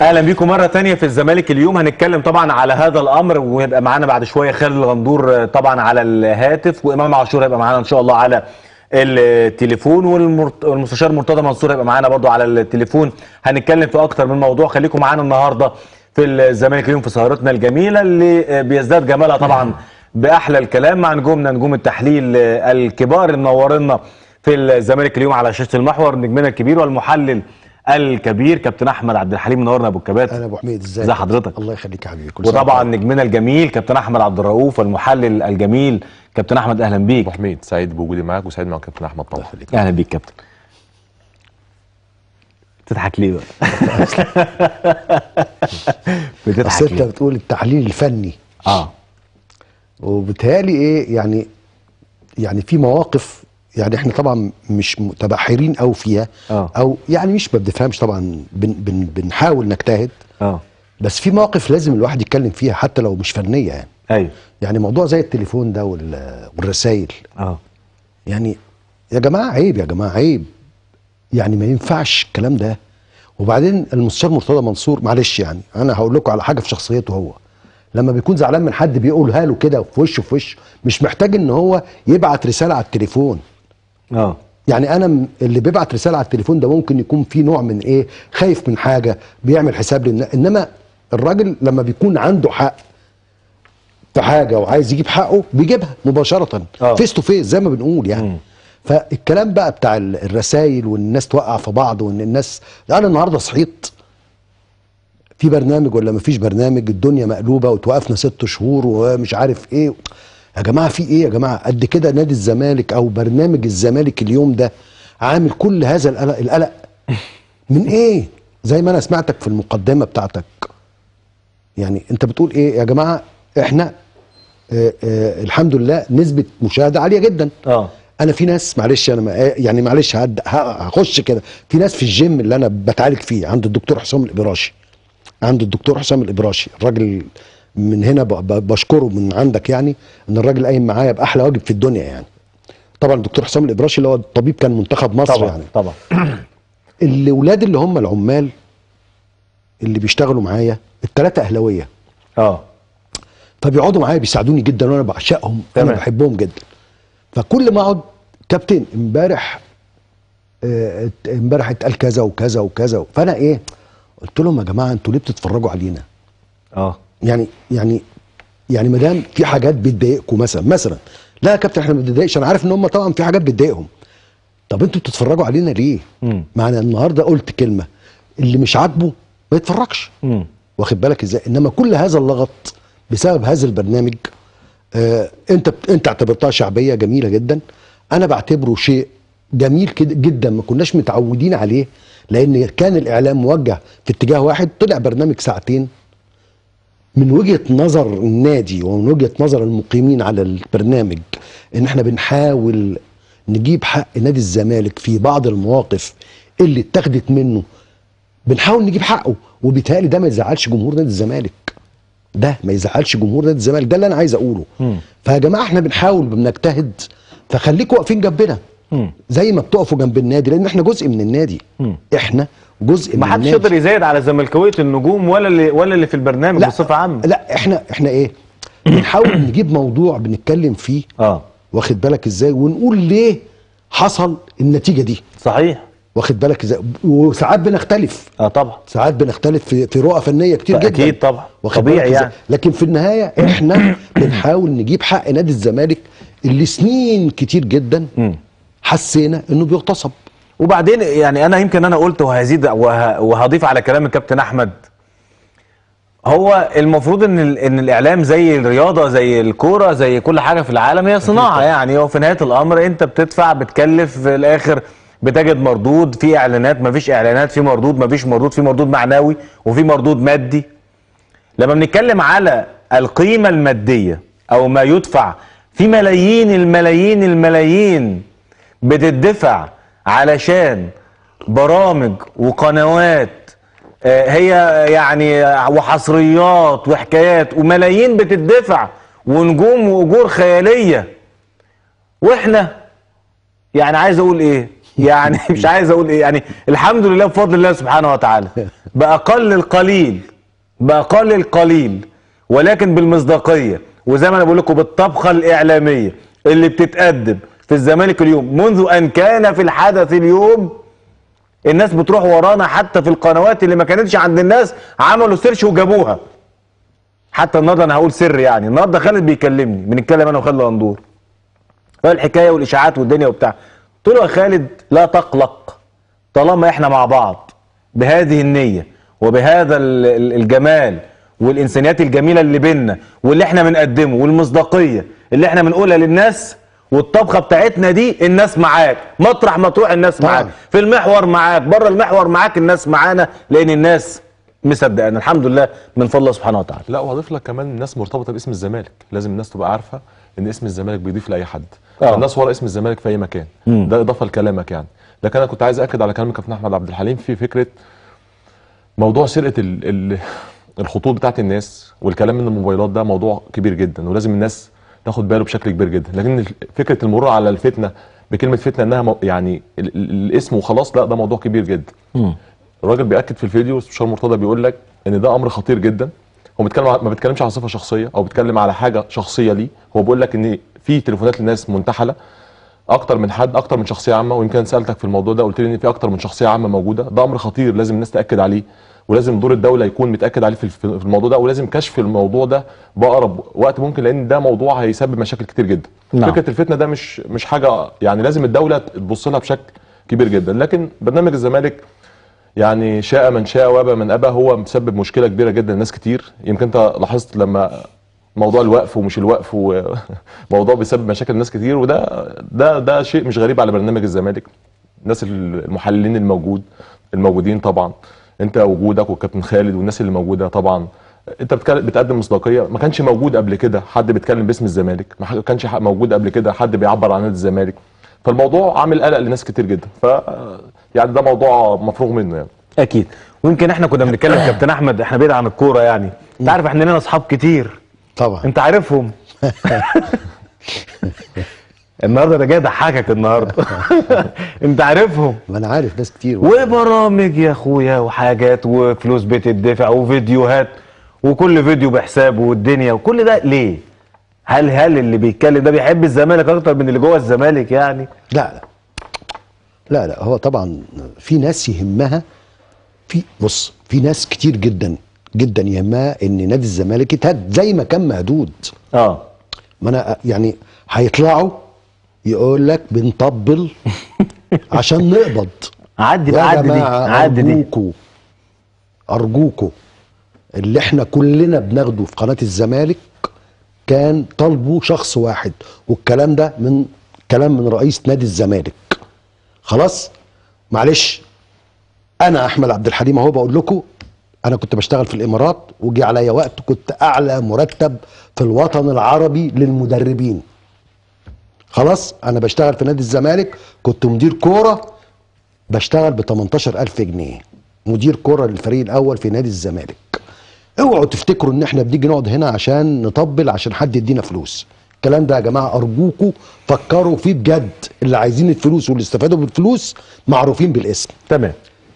اهلا بيكم مره ثانيه في الزمالك اليوم. هنتكلم طبعا على هذا الامر، ويبقى معانا بعد شويه خالد الغندور طبعا على الهاتف، وامام عاشور هيبقى معانا ان شاء الله على التليفون، والمستشار مرتضى منصور هيبقى معانا برضو على التليفون. هنتكلم في اكتر من موضوع. خليكم معانا النهارده في الزمالك اليوم في سهرتنا الجميله اللي بيزداد جمالها طبعا باحلى الكلام مع نجوم التحليل الكبار اللي منورنا في الزمالك اليوم على شاشه المحور. نجمنا الكبير والمحلل الكبير كابتن احمد عبد الحليم، منورنا ابو الكباتن. انا ابو حميد، ازي حضرتك؟ الله يخليك يا حبيبي. وطبعا نجمنا الجميل كابتن احمد عبد الرؤوف والمحلل الجميل كابتن احمد. اهلا بيك ابو حميد، سعيد بوجودي معاك وسعيد مع كابتن احمد طبعا. اهلا بيك كابتن. بتضحك ليه بقى؟ بس انت بتقول التحليل الفني وبالتالي ايه يعني في مواقف، يعني احنا طبعا مش متبحرين قوي فيها او يعني مش ما بنفهمش طبعا، بنحاول نجتهد. بس في مواقف لازم الواحد يتكلم فيها حتى لو مش فنيه يعني. ايوه، يعني موضوع زي التليفون ده والرسائل. يعني يا جماعه عيب، يا جماعه عيب، يعني ما ينفعش الكلام ده. وبعدين المستشار مرتضى منصور، معلش يعني انا هقول لكم على حاجه في شخصيته هو، لما بيكون زعلان من حد بيقولها له كده في وشه، مش محتاج ان هو يبعت رساله على التليفون. يعني انا اللي بيبعت رساله على التليفون ده ممكن يكون في نوع من ايه، خايف من حاجه، بيعمل حساب انما الراجل لما بيكون عنده حق في حاجه وعايز يجيب حقه بيجيبها مباشره، فيس تو فيس زي ما بنقول يعني. فالكلام بقى بتاع الرسائل والناس توقع في بعض، وان الناس انا النهارده صحيت في برنامج ولا مفيش برنامج، الدنيا مقلوبه وتوقفنا 6 شهور ومش عارف ايه. يا جماعه في ايه يا جماعه؟ قد كده نادي الزمالك او برنامج الزمالك اليوم ده عامل كل هذا القلق من ايه؟ زي ما انا سمعتك في المقدمه بتاعتك، يعني انت بتقول ايه يا جماعه؟ احنا الحمد لله نسبه مشاهده عاليه جدا. انا في ناس، معلش انا يعني معلش هخش كده، في ناس في الجيم اللي انا بتعالج فيه عند الدكتور حسام الابراشي، الراجل من هنا بشكره من عندك، يعني ان الراجل قايم معايا باحلى واجب في الدنيا يعني. طبعا الدكتور حسام الابراشي اللي هو الطبيب كان منتخب مصر طبعا يعني. طبعا الاولاد اللي هم العمال اللي بيشتغلوا معايا ال3 اهلاويه، فبيقعدوا معايا بيساعدوني جدا وانا بعشقهم، انا بحبهم جدا. فكل ما اقعد كابتن امبارح اتقال كذا وكذا وكذا، فانا ايه قلت لهم يا جماعه انتوا ليه بتتفرجوا علينا؟ يعني ما دام في حاجات بتضايقكم مثلا لا يا كابتن احنا ما بنتضايقش، انا عارف ان هم طبعا في حاجات بتضايقهم، طب انتوا بتتفرجوا علينا ليه؟ معنى النهارده قلت كلمه، اللي مش عاجبه ما يتفرجش، واخد بالك ازاي؟ انما كل هذا اللغط بسبب هذا البرنامج. انت اعتبرتها شعبيه جميله جدا، انا بعتبره شيء جميل كده جدا ما كناش متعودين عليه، لان كان الاعلام موجه في اتجاه واحد. طلع برنامج ساعتين من وجهه نظر النادي ومن وجهه نظر المقيمين على البرنامج ان احنا بنحاول نجيب حق نادي الزمالك في بعض المواقف اللي اتخذت منه، بنحاول نجيب حقه. وبالتالي ده ما يزعلش جمهور نادي الزمالك، ده اللي انا عايز اقوله. فيا جماعه احنا بنحاول بنجتهد، فخليكم واقفين جنبنا زي ما بتقفوا جنب النادي، لان احنا جزء من النادي. احنا جزء من النادي. ما حدش يقدر يزايد على زملكاويه النجوم ولا اللي في البرنامج بصفه عامه. لا احنا ايه، بنحاول نجيب موضوع بنتكلم فيه، واخد بالك ازاي، ونقول ليه حصل النتيجه دي. صحيح، واخد بالك ازاي. وساعات بنختلف، طبعا ساعات بنختلف في رؤى فنيه كتير جدا، اكيد طبعا، طبيعي يعني. لكن في النهايه احنا بنحاول نجيب حق نادي الزمالك اللي سنين كتير جدا حسينا انه بيغتصب. وبعدين يعني انا يمكن قلت وهزيد وهضيف على كلام الكابتن احمد، هو المفروض ان الاعلام زي الرياضه زي الكوره زي كل حاجه في العالم هي صناعه يعني. وفي نهايه الامر انت بتدفع بتكلف، في الاخر بتجد مردود، في اعلانات مفيش اعلانات، في مردود مفيش مردود، في مردود معنوي وفي مردود مادي. لما بنتكلم على القيمه الماديه او ما يدفع، في ملايين الملايين بتدفع علشان برامج وقنوات هي يعني وحصريات وحكايات، وملايين بتدفع ونجوم واجور خياليه. واحنا يعني عايز اقول ايه، يعني مش عايز اقول ايه، يعني الحمد لله بفضل الله سبحانه وتعالى باقل القليل ولكن بالمصداقيه، وزي ما انا بقول لكم بالطبخه الاعلاميه اللي بتتقدم في الزمالك اليوم منذ ان كان في الحدث اليوم. الناس بتروح ورانا حتى في القنوات اللي ما كانتش عند الناس، عملوا سيرش وجابوها. حتى النهارده انا هقول سر، يعني النهارده خالد بيكلمني، بنتكلم انا وخالد غندور الحكايه والاشاعات والدنيا وبتاع. قلت له يا خالد لا تقلق، طالما احنا مع بعض بهذه النيه وبهذا الجمال والانسانيات الجميله اللي بينا واللي احنا بنقدمه والمصداقيه اللي احنا بنقولها للناس والطبخه بتاعتنا دي، الناس معاك مطرح ما تروح، الناس معاك في المحور، معاك بره المحور، معاك الناس معانا، لان الناس مصدقانا الحمد لله من فضل الله سبحانه وتعالى. لا وهضيف لك كمان، الناس مرتبطه باسم الزمالك، لازم الناس تبقى عارفه ان اسم الزمالك بيضيف لاي حد. الناس ورا اسم الزمالك في اي مكان. ده اضافه لكلامك يعني. لكن انا كنت عايز اكد على كلام كابتن احمد عبد الحليم في فكره موضوع سرقه الخطوط بتاعت الناس والكلام من الموبايلات. ده موضوع كبير جدا ولازم الناس تاخد باله بشكل كبير جدا. لكن فكره المرور على الفتنه بكلمه فتنه انها يعني الاسم وخلاص، لا ده موضوع كبير جدا. الراجل بيأكد في الفيديو، المستشار مرتضى بيقول لك ان ده امر خطير جدا. هو ما بيتكلمش على صفه شخصيه او بيتكلم على حاجه شخصيه ليه، هو بيقول لك ان في تليفونات للناس منتحله اكتر من حد، اكتر من شخصيه عامه. ويمكن سالتك في الموضوع ده قلت لي ان في اكتر من شخصيه عامه موجوده. ده امر خطير لازم الناس تاكد عليه، ولازم دور الدوله يكون متاكد عليه في الموضوع ده، ولازم كشف الموضوع ده باقرب وقت ممكن، لان ده موضوع هيسبب مشاكل كتير جدا. فكره الفتنه ده مش حاجه يعني لازم الدوله تبص لها بشكل كبير جدا. لكن برنامج الزمالك يعني شاء من شاء وابى من ابى، هو مسبب مشكله كبيره جدا لناس كتير. يمكن انت لاحظت لما موضوع الوقف ومش الوقف، وموضوع بيسبب مشاكل لناس كتير، وده شيء مش غريب على برنامج الزمالك. الناس المحللين الموجودين طبعا، انت وجودك والكابتن خالد والناس اللي موجوده طبعا، انت بتقدم مصداقيه. ما كانش موجود قبل كده حد بيتكلم باسم الزمالك، ما كانش موجود قبل كده حد بيعبر عن نادي الزمالك. فالموضوع عامل قلق لناس كتير جدا. يعني ده موضوع مفروغ منه يعني. اكيد. ويمكن احنا كنا بنتكلم كابتن احمد، احنا بعيد عن الكوره يعني، انت عارف احنا لنا اصحاب كتير طبعا، انت عارفهم. النهارده انا جاي اضحكك النهارده. انت عارفهم. ما انا عارف ناس كتير وبرامج يا اخويا وحاجات وفلوس بتدفع وفيديوهات، وكل فيديو بحسابه والدنيا وكل ده ليه؟ هل اللي بيتكلم ده بيحب الزمالك اكتر من اللي جوه الزمالك يعني؟ لا هو طبعا في ناس يهمها، بص في ناس كتير جدا جدا يهمها ان نادي الزمالك يتهد زي ما كان مهدود. ما انا يعني هيطلعوا يقول لك بنطبل عشان نقبض. عدي دي ارجوكوا اللي احنا كلنا بناخده في قناه الزمالك كان طالبه شخص واحد، والكلام ده كلام من رئيس نادي الزمالك. خلاص معلش، انا احمد عبد الحليم اهو بقول لكم، انا كنت بشتغل في الامارات وجي عليا وقت كنت اعلى مرتب في الوطن العربي للمدربين. خلاص انا بشتغل في نادي الزمالك، كنت مدير كوره بشتغل ب 18000 جنيه، مدير كوره للفريق الاول في نادي الزمالك. اوعوا تفتكروا ان احنا بنيجي نقعد هنا عشان نطبل عشان حد يدينا فلوس. الكلام ده يا جماعه ارجوكوا فكروا فيه بجد. اللي عايزين الفلوس واللي استفادوا بالفلوس معروفين بالاسم. تمام.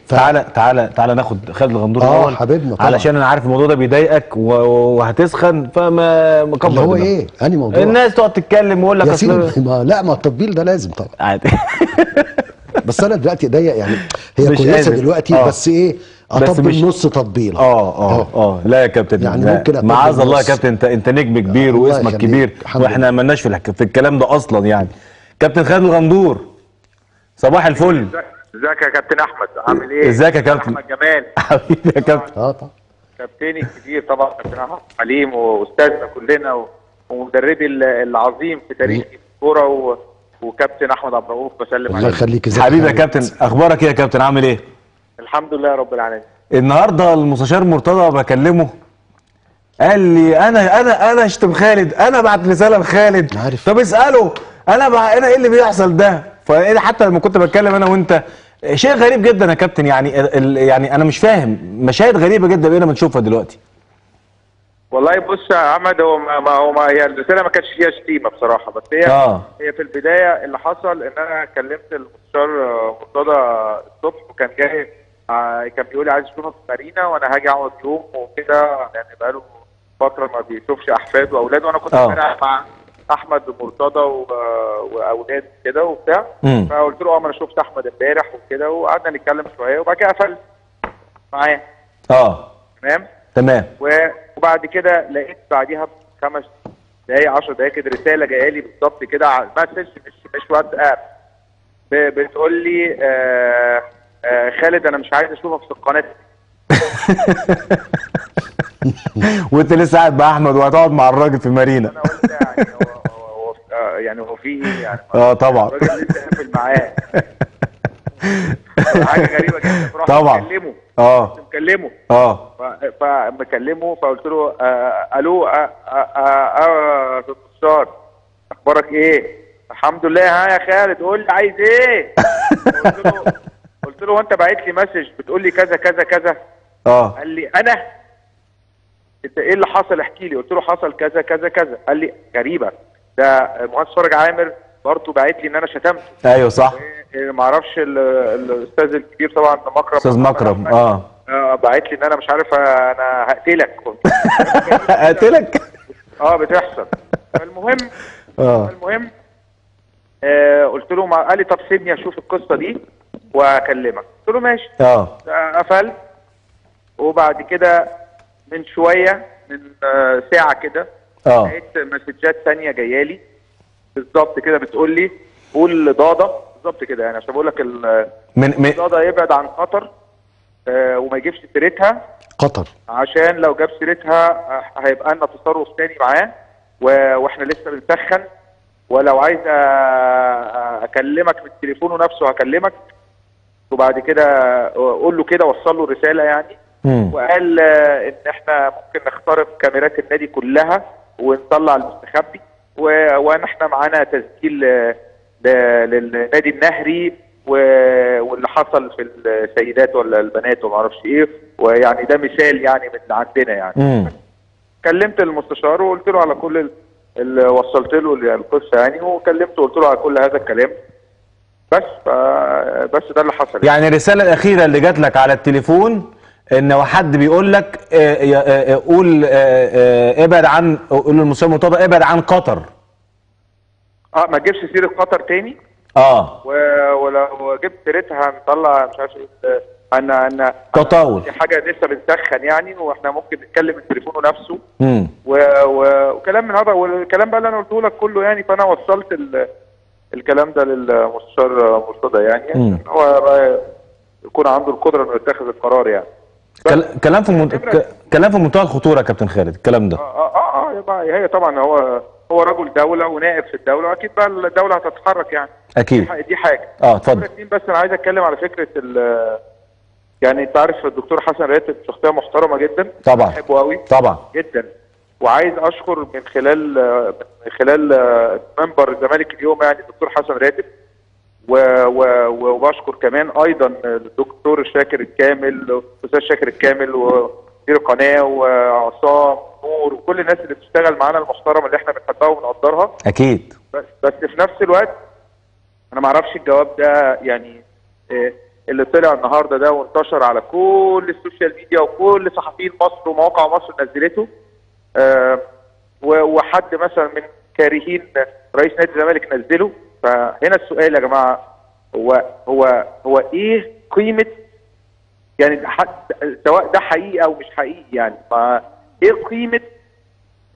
تعالى ناخد خالد الغندور الاول حبيبنا طبعا، علشان انا عارف الموضوع ده بيضايقك وهتسخن، فما مكبر هو ايه انهي موضوع؟ الناس تقعد تتكلم ويقول لك لا ما التطبيل ده لازم طبعا عادي. بس انا دلوقتي ضيق يعني، هي كويسه دلوقتي بس ايه، اطبل نص تطبيل. لا يا كابتن يعني ممكن معاذ الله يا كابتن، انت نجم كبير واسمك كبير، واحنا مالناش في الكلام ده اصلا يعني. كابتن خالد الغندور صباح الفل. ازيك يا كابتن احمد، عامل ايه؟ ازيك يا كابتن احمد جمال حبيبي يا كابتن. طبعا كابتني الكبير طبعا كابتن احمد حليم واستاذنا كلنا ومدربي العظيم في تاريخ الكوره وكابتن احمد عبد الرؤوف بسلم عليك. الله يخليك. حبيبي يا كابتن، اخبارك ايه يا كابتن؟ عامل ايه؟ الحمد لله رب العالمين. النهارده المستشار مرتضى بكلمه قال لي انا اشتم خالد، انا بعت رساله لخالد. عارف. طب اساله انا ايه اللي بيحصل ده؟ فحتى لما كنت بتكلم انا وانت شيء غريب جدا يا كابتن، يعني انا مش فاهم، مشاهد غريبه جدا بقينا بنشوفها دلوقتي. والله بص يا احمد، هو ما هي الرساله ما كانتش فيها شتيمه بصراحه، بس هي هي في البدايه اللي حصل ان انا كلمت المستشار مرتضى الصبح، وكان جاي كان بيقول لي عايز اشوفك في مارينا وانا هاجي اقعد يوم وكده، يعني بقاله فتره ما بيشوفش احفاده واولاده، وانا كنت امبارح مع احمد مرتضى واولاد كده وبتاع. فقلت له ما انا شفت احمد امبارح وكده، وقعدنا نتكلم شويه وبعد كده قفلت معاه. تمام. وبعد كده لقيت بعديها ب5 دقايق 10 دقايق كده رساله جايه لي بالظبط كده على المسج، مش واتساب، بتقول لي خالد انا مش عايز اشوفك في القناه. وانت لسه قاعد مع احمد وهتقعد مع الراجل في مارينا. انا قلت يعني هو في ايه يعني؟ طبعا الراجل لسه قافل معاه. حاجه غريبه جدا. فرحت طبعا مكلمه فمكلمه، فقلت له الو استاذ اخبارك ايه؟ الحمد لله. ها يا خالد قول لي عايز ايه؟ قلت له وانت باعت لي مسج بتقول لي كذا كذا كذا. قال لي انا انت ايه اللي حصل احكي لي. قلت له حصل كذا كذا كذا. قال لي غريبه، ده المهندس فرج عامر برضه باعت لي ان انا شتمته. ايوه صح. ما اعرفش الاستاذ الكبير طبعا مكرم، استاذ مكرم باعت لي ان انا مش عارف انا هقتلك. هقتلك بتحصل. فالمهم قلت له قال لي طب سيبني اشوف القصه دي واكلمك. قلت له ماشي. قفلت. وبعد كده من شويه، من ساعه كده، لقيت مسجات ثانيه جايه لي بالظبط كده بتقول لي قول لضاضه بالظبط كده، يعني عشان بقول لك ضاضه يبعد عن قطر وما يجيبش سيرتها قطر، عشان لو جاب سيرتها هيبقى لنا تصرف ثاني معاه، واحنا لسه بنسخن، ولو عايز اكلمك من تليفونه نفسه هكلمك. وبعد كده قول له كده، وصل له الرساله يعني. وقال ان احنا ممكن نخترق كاميرات النادي كلها ونطلع المستخبي، وان احنا معانا تسجيل للنادي النهري واللي حصل في السيدات ولا البنات وما اعرفش ايه، ويعني ده مثال يعني من اللي عندنا يعني. كلمت المستشار وقلت له على كل اللي وصلت له القصه يعني، وكلمته وقلت له على كل هذا الكلام. بس ده اللي حصل يعني الرساله الاخيره اللي جات لك على التليفون ان حد بيقول لك قول ابعد عن، قول للمستشار مرتضى ابعد عن قطر. ما تجيبش سيره قطر تاني. ولو جبت سيرتها هنطلع مش عارف ايه، ان تطاول دي حاجه لسه بنسخن يعني، واحنا ممكن نتكلم من تليفونه نفسه. وكلام من هذا، والكلام بقى اللي انا قلته لك كله يعني. فانا وصلت الكلام ده للمستشار مرتضى يعني هو يكون عنده القدره انه يتخذ القرار يعني. كلام في منتهى الخطوره يا كابتن خالد الكلام ده. هي طبعا هو رجل دوله ونائب في الدوله، واكيد بقى الدوله هتتحرك يعني. اكيد دي حاجه. اتفضل. بس انا عايز اتكلم على فكره يعني انت عارف الدكتور حسن راتب شخصيه محترمه جدا طبعا، بحبه قوي طبعا جدا، وعايز اشكر من خلال منبر الزمالك اليوم يعني الدكتور حسن راتب، وبشكر كمان ايضا الدكتور شاكر الكامل، الاستاذ شاكر الكامل ومدير القناه وعصام نور وكل الناس اللي بتشتغل معانا المحترمه اللي احنا بنحبها وبنقدرها. اكيد. بس في نفس الوقت انا ما اعرفش الجواب ده يعني اللي طلع النهارده ده وانتشر على كل السوشيال ميديا وكل صحفيين مصر ومواقع مصر نزلته، وحد مثلا من كارهين رئيس نادي الزمالك نزله. فهنا السؤال يا جماعه، هو ايه قيمه يعني سواء ده حقيقي او مش حقيقي يعني، ما ايه قيمه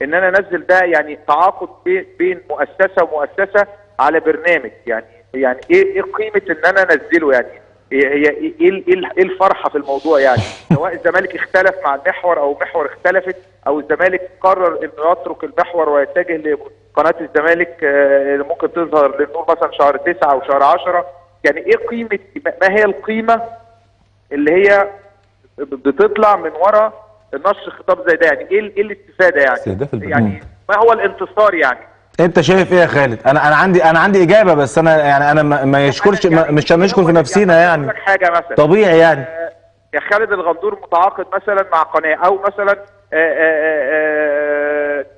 ان انا انزل ده يعني تعاقد بين مؤسسه ومؤسسه على برنامج يعني ايه قيمه ان انا انزله يعني؟ هي ايه الفرحه في الموضوع يعني؟ سواء الزمالك اختلف مع المحور او المحور اختلفت، او الزمالك قرر انه يترك المحور ويتجه لقناه الزمالك اللي ممكن تظهر للنور مثلا شهر 9 او شهر 10. يعني ايه قيمه، ما هي القيمه اللي هي بتطلع من وراء نشر خطاب زي ده؟ يعني ايه الاستفاده يعني ما هو الانتصار يعني؟ انت شايف ايه يا خالد؟ انا عندي اجابه، بس انا ما يشكرش مش هنشكر في نفسينا يعني. حاجه مثلا طبيعي يعني يا خالد الغندور متعاقد مثلا مع قناه، او مثلا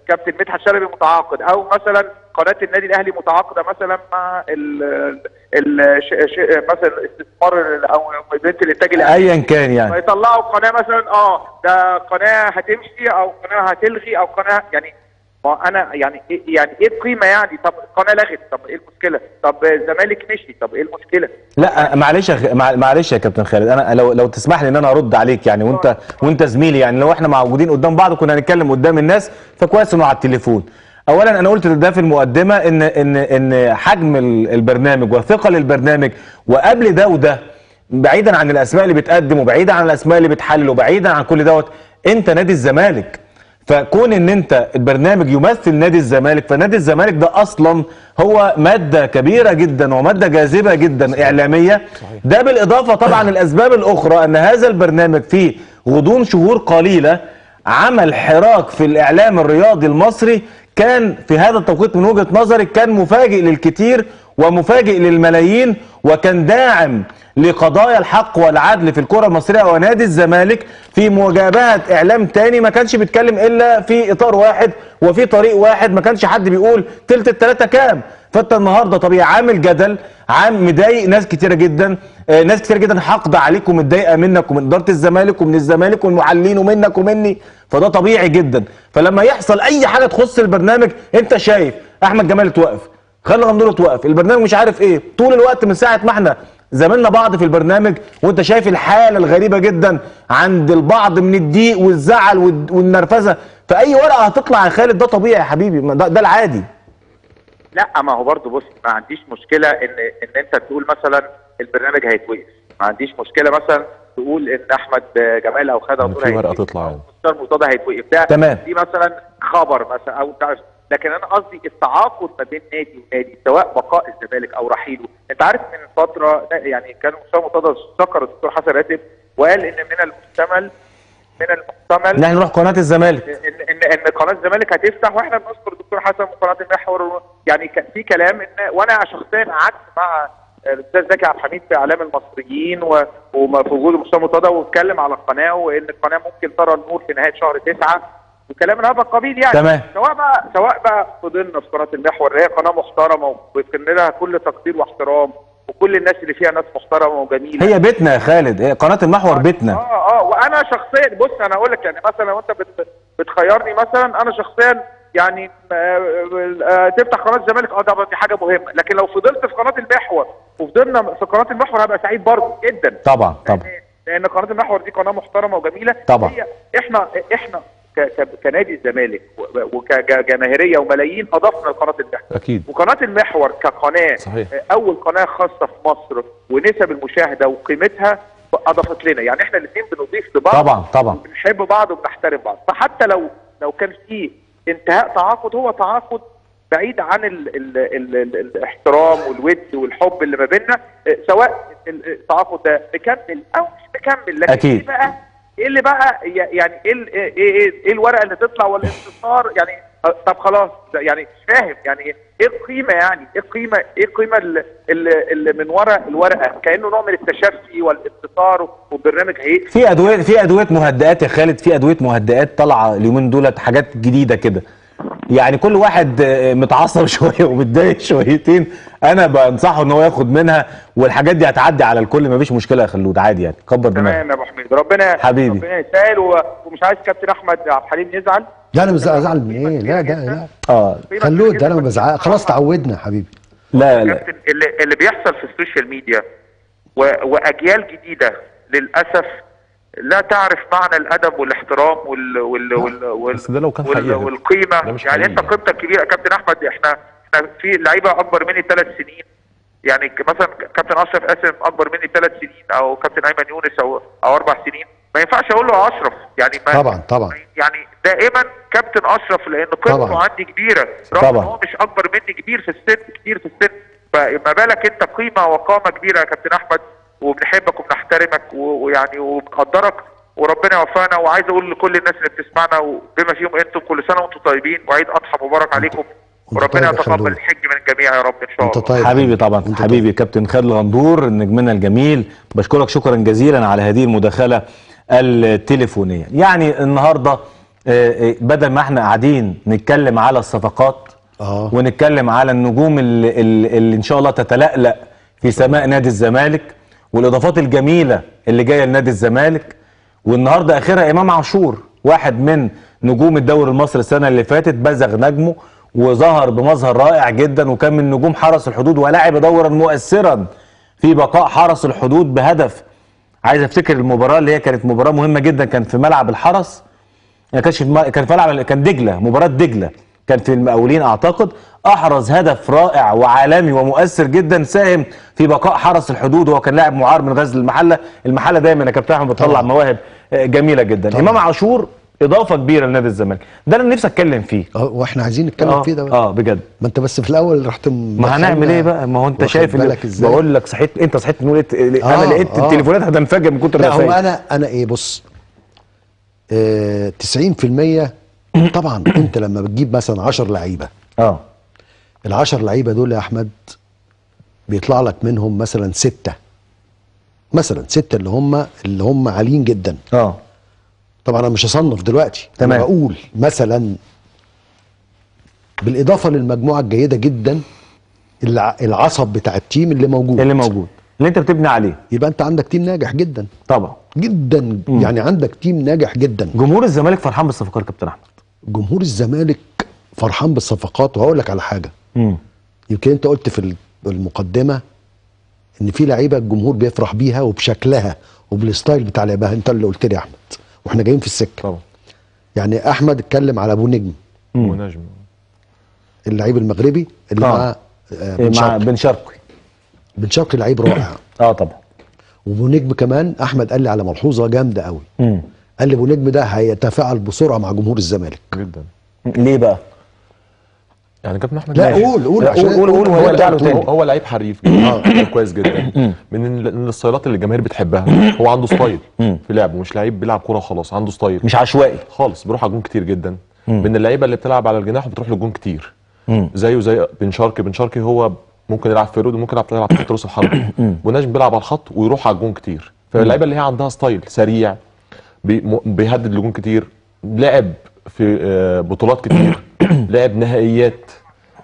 كابتن مدحت شلبي متعاقد، او مثلا قناه النادي الاهلي متعاقده مثلا مع مثلا الاستثمار او بنت الانتاج الاهلي ايا كان يعني، فيطلعوا قناه مثلا ده قناه هتمشي او قناه هتلغي او قناه، يعني ما انا يعني ايه القيمه يعني؟ طب القناه لغت، طب ايه المشكله؟ طب الزمالك مشي، طب ايه المشكله؟ لا معلش يا كابتن خالد، انا لو تسمح لي ان انا ارد عليك يعني، وانت زميلي يعني، لو احنا موجودين قدام بعض كنا هنتكلم قدام الناس، فكويس انه على التليفون. اولا انا قلت ده في المقدمه ان حجم البرنامج وثقل البرنامج، وقبل ده وده، بعيدا عن الاسماء اللي بتقدم وبعيدا عن الاسماء اللي بتحلل وبعيدا عن كل دوت، انت نادي الزمالك. فكون ان انت البرنامج يمثل نادي الزمالك، فنادي الزمالك ده اصلا هو ماده كبيره جدا وماده جاذبه جدا اعلاميه. ده بالاضافه طبعا الاسباب الاخرى ان هذا البرنامج في غضون شهور قليله عمل حراك في الاعلام الرياضي المصري، كان في هذا التوقيت من وجهه نظري كان مفاجئ للكثير ومفاجئ للملايين، وكان داعم لقضايا الحق والعدل في الكرة المصرية ونادي الزمالك في مجابهة اعلام تاني ما كانش بيتكلم الا في اطار واحد وفي طريق واحد، ما كانش حد بيقول تلت التلاتة كام. فانت النهارده طبيعي عامل جدل، عام مضايق ناس كتيره جدا، ناس كتيره جدا حاقده عليك ومتضايقه منك ومن اداره الزمالك ومن الزمالك والمحللين ومنك ومني، فده طبيعي جدا. فلما يحصل اي حاجه تخص البرنامج، انت شايف احمد جمال اتوقف، خالد غندور اتوقف، البرنامج مش عارف ايه، طول الوقت من ساعه ما احنا زميلنا بعض في البرنامج، وانت شايف الحاله الغريبه جدا عند البعض من الضيق والزعل والنرفزه، فاي ورقه هتطلع يا خالد ده طبيعي يا حبيبي، ده العادي. لا ما هو برضه بص، ما عنديش مشكله ان انت تقول مثلا البرنامج هيتوقف، ما عنديش مشكله مثلا تقول ان احمد جمال او خالد غندور في ورقه تطلع يعني مستر مرتضى هيتوقف، ده تمام، دي مثلا خبر مثلا او تعرف. لكن انا قصدي التعاقد ما بين نادي ونادي، سواء بقاء الزمالك او رحيله. انت عارف من فتره يعني كان مستر مرتضى شكر الدكتور حسن راتب وقال ان من المحتمل ان احنا نروح قناه الزمالك، ان قناه الزمالك هتفتح، واحنا بنشكر الدكتور حسن وقناه المحور. يعني كان في كلام ان، وانا شخصيا قعدت مع الاستاذ زكي عبد الحميد في اعلام المصريين وفي وجود مستر مرتضى، واتكلم على القناه وان القناه ممكن ترى النور في نهايه شهر 9 وكلام من هذا القبيل يعني. تمام. سواء بقى فضلنا في قناه المحور اللي هي قناه محترمه وبيكن لها كل تقدير واحترام، وكل الناس اللي فيها ناس محترمه وجميله. هي بيتنا يا خالد، قناه المحور بيتنا. وانا شخصيا بص، انا اقول لك يعني مثلا لو انت بتخيرني مثلا، انا شخصيا يعني تفتح قناه الزمالك دي حاجه مهمه، لكن لو فضلت في قناه المحور وفضلنا في قناه المحور هبقى سعيد برضه جدا. طبعا لان قناه المحور دي قناه محترمه وجميله. طبعا احنا كنادي الزمالك وكجماهيريه وملايين اضفنا لقناه المحور اكيد، وقناه المحور كقناه صحيح. اول قناه خاصه في مصر، ونسب المشاهده وقيمتها اضافت لنا، يعني احنا الاثنين بنضيف لبعض طبعا وبنحب بعض وبنحترم بعض. فحتى لو كان في انتهاء تعاقد، هو تعاقد بعيد عن الاحترام والود والحب اللي ما بيننا، سواء التعاقد ده مكمل او مش مكمل. لكن أكيد. ايه اللي بقى يعني ايه الورقه اللي تطلع والانتصار يعني؟ طب خلاص يعني مش فاهم يعني ايه القيمه، يعني ايه القيمه اللي من وراء الورقه؟ كانه نوع من التشفي والانتصار والبرنامج في ادويه مهدئات يا خالد، في ادويه مهدئات طالعه اليومين دولت، حاجات جديده كده، يعني كل واحد متعصب شويه ومتضايق شويتين انا بنصحه ان هو ياخد منها، والحاجات دي هتعدي على الكل، مفيش مشكله يا خلود، عادي يعني، كبر دماغك. تمام يا ابو حميد، ربنا يسهل، ومش عايز كابتن احمد عبد الحليم يزعل. لا انا مش زعل من ايه، لا خلود، ده انا بزعل، خلاص تعودنا حبيبي. لا كابتن، اللي بيحصل في السوشيال ميديا واجيال جديده للاسف لا تعرف معنى الادب والاحترام بس ده لو كان حقيقي والقيمه. يعني انت قيمتك كبيره يا كابتن احمد. احنا في لعيبه اكبر مني 3 سنين، يعني مثلا كابتن اشرف قاسم اكبر مني 3 سنين، او كابتن ايمن يونس او 4 سنين، ما ينفعش اقول له اشرف يعني. طبعا يعني دائما كابتن اشرف، لان قيمته عندي كبيره، رغم ان هو مش اكبر مني، كبير في السن، كتير في السن. فما بالك انت قيمه وقامه كبيره يا كابتن احمد، وبنحبك وبنحترمك ويعني وبنقدرك، وربنا يوفقنا. وعايز اقول لكل الناس اللي بتسمعنا وبما فيهم انتم، كل سنه وانتم طيبين، وعيد اضحى مبارك عليكم، وربنا يتقبل الحج من الجميع يا رب ان شاء الله. طيب حبيبي طبعا، حبيبي كابتن خالد غندور نجمنا الجميل، بشكرك شكرا جزيلا على هذه المداخله التليفونيه. يعني النهارده بدل ما احنا قاعدين نتكلم على الصفقات ونتكلم على النجوم اللي ان شاء الله تتلألأ في سماء نادي الزمالك والاضافات الجميله اللي جايه لنادي الزمالك، والنهارده اخرها امام عاشور واحد من نجوم الدوري المصري السنه اللي فاتت، بزغ نجمه وظهر بمظهر رائع جدا، وكان من نجوم حرس الحدود ولعب دورا مؤثرا في بقاء حرس الحدود بهدف. عايز افتكر المباراه اللي هي كانت مباراه مهمه جدا، كان في ملعب الحرس، كان في ملعب، كان دجله، مباراه دجله كان في المقاولين اعتقد، احرز هدف رائع وعالمي ومؤثر جدا، ساهم في بقاء حرس الحدود، وهو كان لاعب معار من غزل المحله دايما يا كابتن احمد بتطلع مواهب جميله جدا. طبعا. امام عاشور اضافه كبيره لنادي الزمالك، ده اللي انا نفسي اتكلم فيه. واحنا عايزين نتكلم فيه ده بجد. ما انت بس في الاول رحت ما هنعمل ايه بقى؟ ما هو انت شايف بقول لك صحيت، انت صحيت نقول انا لقيت التليفونات هتنفجر من كتر الرسائل. لا هو انا ايه، بص 90% طبعا انت لما بتجيب مثلا 10 لعيبه ال10 لعيبه دول يا احمد بيطلع لك منهم مثلا 6 اللي هم عاليين جدا. طبعا انا مش هصنف دلوقتي، تمام، بقول مثلا بالاضافه للمجموعه الجيده جدا العصب بتاع التيم اللي موجود اللي انت بتبني عليه، يبقى انت عندك تيم ناجح جدا طبعا جدا. يعني عندك تيم ناجح جدا. جمهور الزمالك فرحان بالصفقات كابتن احمد. جمهور الزمالك فرحان بالصفقات، وهقول لك على حاجه. يمكن انت قلت في المقدمه ان في لعيبه الجمهور بيفرح بيها وبشكلها وبالستايل بتاع لعبها، انت اللي قلت لي يا احمد واحنا جايين في السكه طبعا. يعني احمد اتكلم على ابو نجم، اللعيب المغربي اللي مع بن شرقي لعيب رائع. طبعا. وابو نجم كمان احمد قال لي على ملحوظه جامده قوي. قال لي ابو نجم ده هيتفاعل بسرعه مع جمهور الزمالك جدا. ليه بقى؟ يعني كابتن احمد لا قول هو لعيب حريف جدا كويس جدا من الستايلات اللي الجماهير بتحبها. هو عنده ستايل في لعبه، مش لعيب بيلعب كوره وخلاص، عنده ستايل مش عشوائي خالص، بيروح على الجون كتير جدا. من اللعيبه اللي بتلعب على الجناح وبتروح للجون كتير، زيه زي بن شرقي هو ممكن يلعب فيرود وممكن يلعب في راس الحرب. ونجم بيلعب على الخط ويروح على الجون كتير. فاللعيبه اللي هي عندها ستايل سريع بيهدد لجون كتير، لعب في بطولات كتير، لعب نهائيات،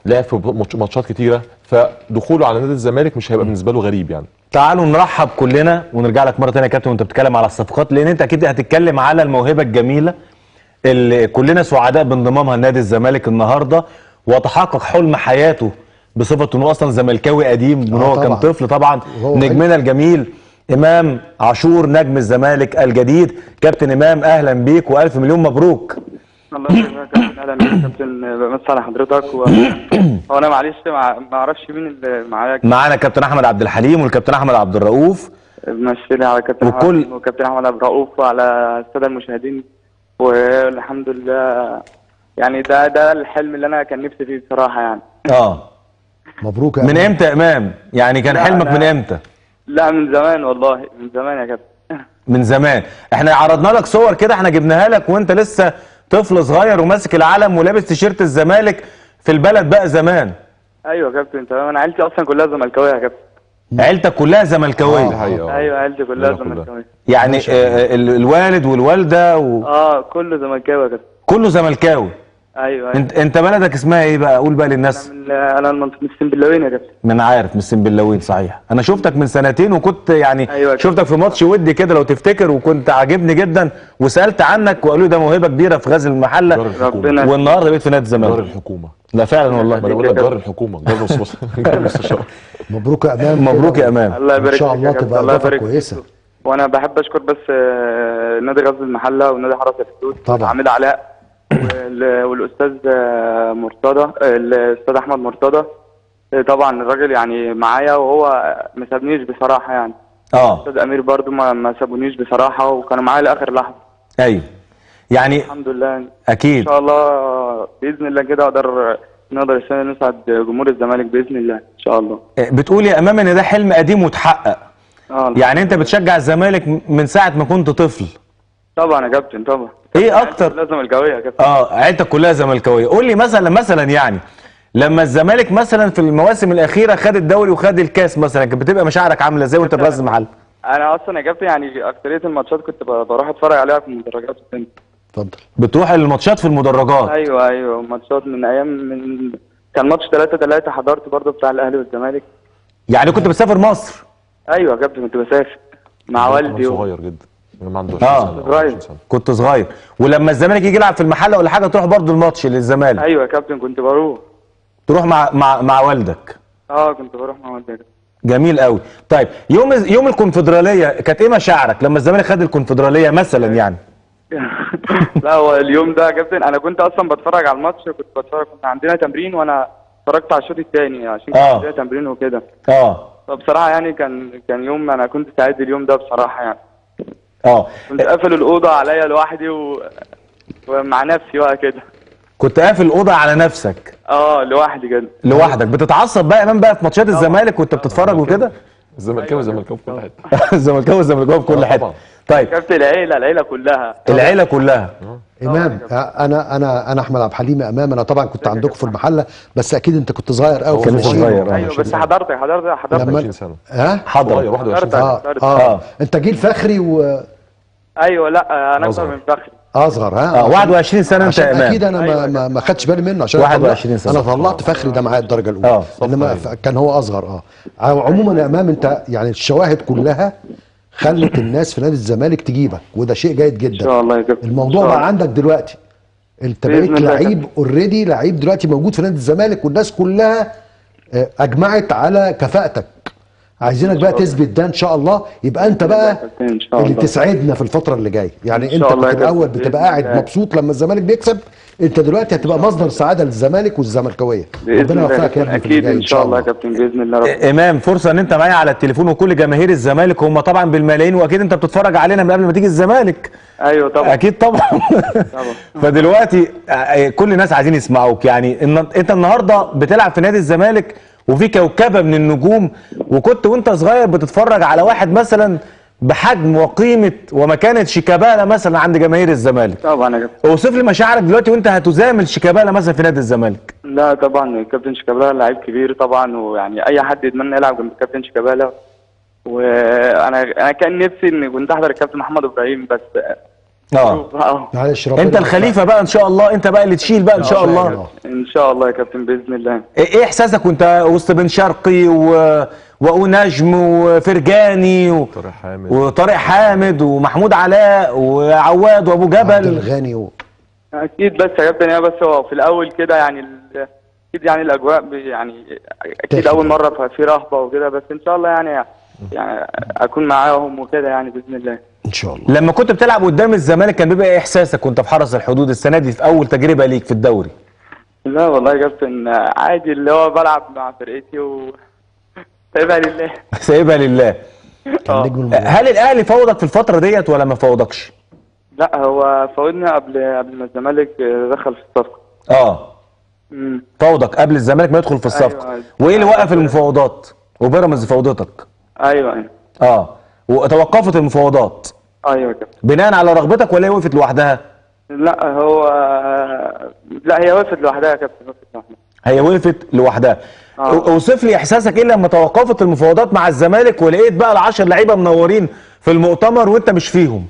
لعب في ماتشات كتيره، فدخوله على نادي الزمالك مش هيبقى بالنسبه له غريب يعني. تعالوا نرحب كلنا ونرجع لك مره ثانيه يا كابتن وانت بتتكلم على الصفقات، لان انت اكيد هتتكلم على الموهبه الجميله اللي كلنا سعداء بانضمامها لنادي الزمالك النهارده، وتحقق حلم حياته بصفته انه اصلا زملكاوي قديم من هو كان طفل. طبعا نجمنا الجميل امام عاشور نجم الزمالك الجديد. كابتن امام اهلا بيك والف مليون مبروك. الله يسلمك يا كابتن. اهلا بيك يا كابتن، بمسي على حضرتك. هو انا معلش ما اعرفش مين اللي معايا. معانا كابتن احمد عبد الحليم والكابتن احمد عبد الرؤوف. ماشي لي على كابتن احمد وكابتن احمد عبد الرؤوف وعلى الساده المشاهدين، والحمد لله يعني ده الحلم اللي انا كان نفسي فيه بصراحه يعني. مبروك يا من امتى يا امام؟ يعني كان حلمك من امتى؟ لا من زمان والله، من زمان يا كابتن. من زمان. احنا عرضنا لك صور كده احنا جبناها لك وانت لسه طفل صغير وماسك العلم ولابس تيشيرت الزمالك في البلد بقى زمان. ايوه يا كابتن تمام، انا عيلتي اصلا كلها زملكاويه يا كابتن. عيلتك كلها زملكاويه؟ ايوه عيلتي كلها زملكاويه. يعني الوالد والوالده كله زملكاوي يا كابتن. كله زملكاوي. ايوه. انت بلدك اسمها ايه بقى؟ قول بقى للناس. انا من السنبلاوين يا كابتن. من عارف من السنبلاوين صحيح. انا شفتك من سنتين وكنت يعني شفتك في ماتش ودي كده لو تفتكر، وكنت عاجبني جدا وسالت عنك وقالوا لي ده موهبه كبيره في غزل المحله، والنهارده بقيت في نادي الزمالك. دار الحكومه. لا فعلا والله. ما بقول لك دار الحكومه، دار المستشار. مبروك يا امام. مبروك يا امام. الله يبارك فيك. ان شاء الله تبقى اضافه كويسه. وانا بحب اشكر بس نادي غزل المحله ونادي حرس الحدود طبعا، عميد علاء والاستاذ مرتضى، الاستاذ احمد مرتضى. طبعا الراجل يعني معايا وهو ما سابنيش بصراحه يعني. الاستاذ امير برضو ما سابونيش بصراحه وكانوا معايا لاخر لحظه. ايوه يعني الحمد لله. اكيد ان شاء الله باذن الله كده نقدر السنه نسعد جمهور الزمالك باذن الله ان شاء الله. بتقول يا امام ان ده حلم قديم وتحقق. يعني انت بتشجع الزمالك من ساعه ما كنت طفل؟ طبعا يا كابتن طبعا. ايه اكتر؟ كلها زملكاويه يا كابتن. عيلتك كلها زملكاويه. قول لي مثلا يعني لما الزمالك مثلا في المواسم الاخيره خد الدوري وخد الكاس مثلا، كانت بتبقى مشاعرك عامله ازاي وانت في غزل المحله؟ انا اصلا يا كابتن يعني اكتريه الماتشات كنت بروح اتفرج عليها في المدرجات والتاني. اتفضل. بتروح الماتشات في المدرجات؟ ايوه ماتشات من كان ماتش 3-3 حضرت برضه بتاع الاهلي والزمالك. يعني كنت بتسافر مصر؟ ايوه يا كابتن كنت بسافر مع والدي صغير جدا لما عنده 20 سنه. كنت صغير. ولما الزمالك يجي يلعب في المحله ولا حاجه تروح برضه الماتش للزمالك؟ ايوه يا كابتن كنت بروح. تروح مع والدك؟ كنت بروح مع والدي. جميل قوي. طيب يوم الكونفدراليه كانت ايه مشاعرك لما الزمالك خد الكونفدراليه مثلا يعني؟ لا هو اليوم ده يا كابتن انا كنت اصلا بتفرج على الماتش، كنا عندنا تمرين وانا اتفرجت على الشوط الثاني عشان كان عندنا تمرين وكده. فبصراحه يعني كان يوم انا كنت سعيد اليوم ده بصراحه يعني. كنت قافل الاوضه عليا لوحدي ومع نفسي بقى كده. كنت قافل الاوضه على نفسك؟ لوحدي كده. لوحدك بتتعصب بقى امام بقى في ماتشات الزمالك وانت بتتفرج وكده؟ الزملكاوي في كل حته. الزملكاوي في كل حته. طيب كابتن العيله كلها. العيله كلها. امام انا احمد عبد الحليم امام. انا طبعا كنت عندكم في المحله بس اكيد انت كنت صغير قوي في صغير. ايوه بس حضرت 21 سنه. حضر 21 انت جيل فخري ايوه لا انا اكتر من فخري. اصغر 21 سنه انت يا امام. اكيد انا ما خدتش بالي منه عشان 21 سنه. انا طلعت فخري ده معايا الدرجه الاولى انما كان هو اصغر. عموما يا امام انت يعني الشواهد كلها خلت الناس في نادي الزمالك تجيبك وده شيء جيد جدا. ان شاء الله يا كابتن. الموضوع بقى عندك دلوقتي انت بقيت لعيب اوريدي، لعيب دلوقتي موجود في نادي الزمالك والناس كلها اجمعت على كفاءتك. عايزينك بقى تثبت ده ان شاء الله، يبقى انت بقى اللي تسعدنا في الفتره اللي جايه. يعني انت كنت الاول بتبقى قاعد مبسوط لما الزمالك بيكسب، انت دلوقتي هتبقى مصدر سعاده للزمالك والزملكاويه. ربنا يوفقك يا ابني. اكيد ان شاء الله يا كابتن باذن الله. امام فرصه ان انت معايا على التليفون وكل جماهير الزمالك هم طبعا بالملايين واكيد انت بتتفرج علينا من قبل ما تيجي الزمالك. ايوه طبعا اكيد طبعا. فدلوقتي كل الناس عايزين يسمعوك. يعني انت النهارده بتلعب في نادي الزمالك وفي كوكبه من النجوم، وكنت وانت صغير بتتفرج على واحد مثلا بحجم وقيمه ومكانه شيكابالا مثلا عند جماهير الزمالك. طبعا يا كابتن. اوصف لي مشاعرك دلوقتي وانت هتزامل شيكابالا مثلا في نادي الزمالك. لا طبعا كابتن شيكابالا لعيب كبير طبعا، ويعني اي حد يتمنى يلعب جنب كابتن شيكابالا. وانا كان نفسي اني كنت احضر الكابتن محمد ابراهيم بس معلش انت الخليفه بقى ان شاء الله، انت بقى اللي تشيل بقى ان شاء الله. ان شاء الله يا كابتن باذن الله. ايه احساسك وانت وسط بن شرقي ونجم وفرجاني وطارق حامد ومحمود علاء وعواد وابو جبل عبد الغني اكيد بس يا كابتن بس هو في الاول كده يعني اكيد يعني الاجواء يعني اكيد اول مره في رهبه وكده، بس ان شاء الله يعني اكون معاهم وكده يعني باذن الله ان شاء الله. لما كنت بتلعب قدام الزمالك كان بيبقى ايه احساسك وانت في حرس الحدود السنه دي في اول تجربه ليك في الدوري؟ لا والله يا كابتن عادي اللي هو بلعب مع فرقتي سايبها لله. سايبها لله. هل الاهلي فوضك في الفتره ديت ولا ما فوضكش؟ لا هو فوضنا قبل ما الزمالك دخل في الصفقه. فوضك قبل الزمالك ما يدخل في الصفقه. أيوة. وايه اللي وقف المفاوضات؟ وبيراميدز فوضتك. ايوه وتوقفت المفاوضات. ايوه كده بناء على رغبتك ولا هي وقفت لوحدها؟ لا هي وقفت لوحدها يا كابتن. هي وقفت لوحدها. اوصف لي احساسك ايه لما توقفت المفاوضات مع الزمالك ولقيت بقى ال10 لعيبه منورين في المؤتمر وانت مش فيهم؟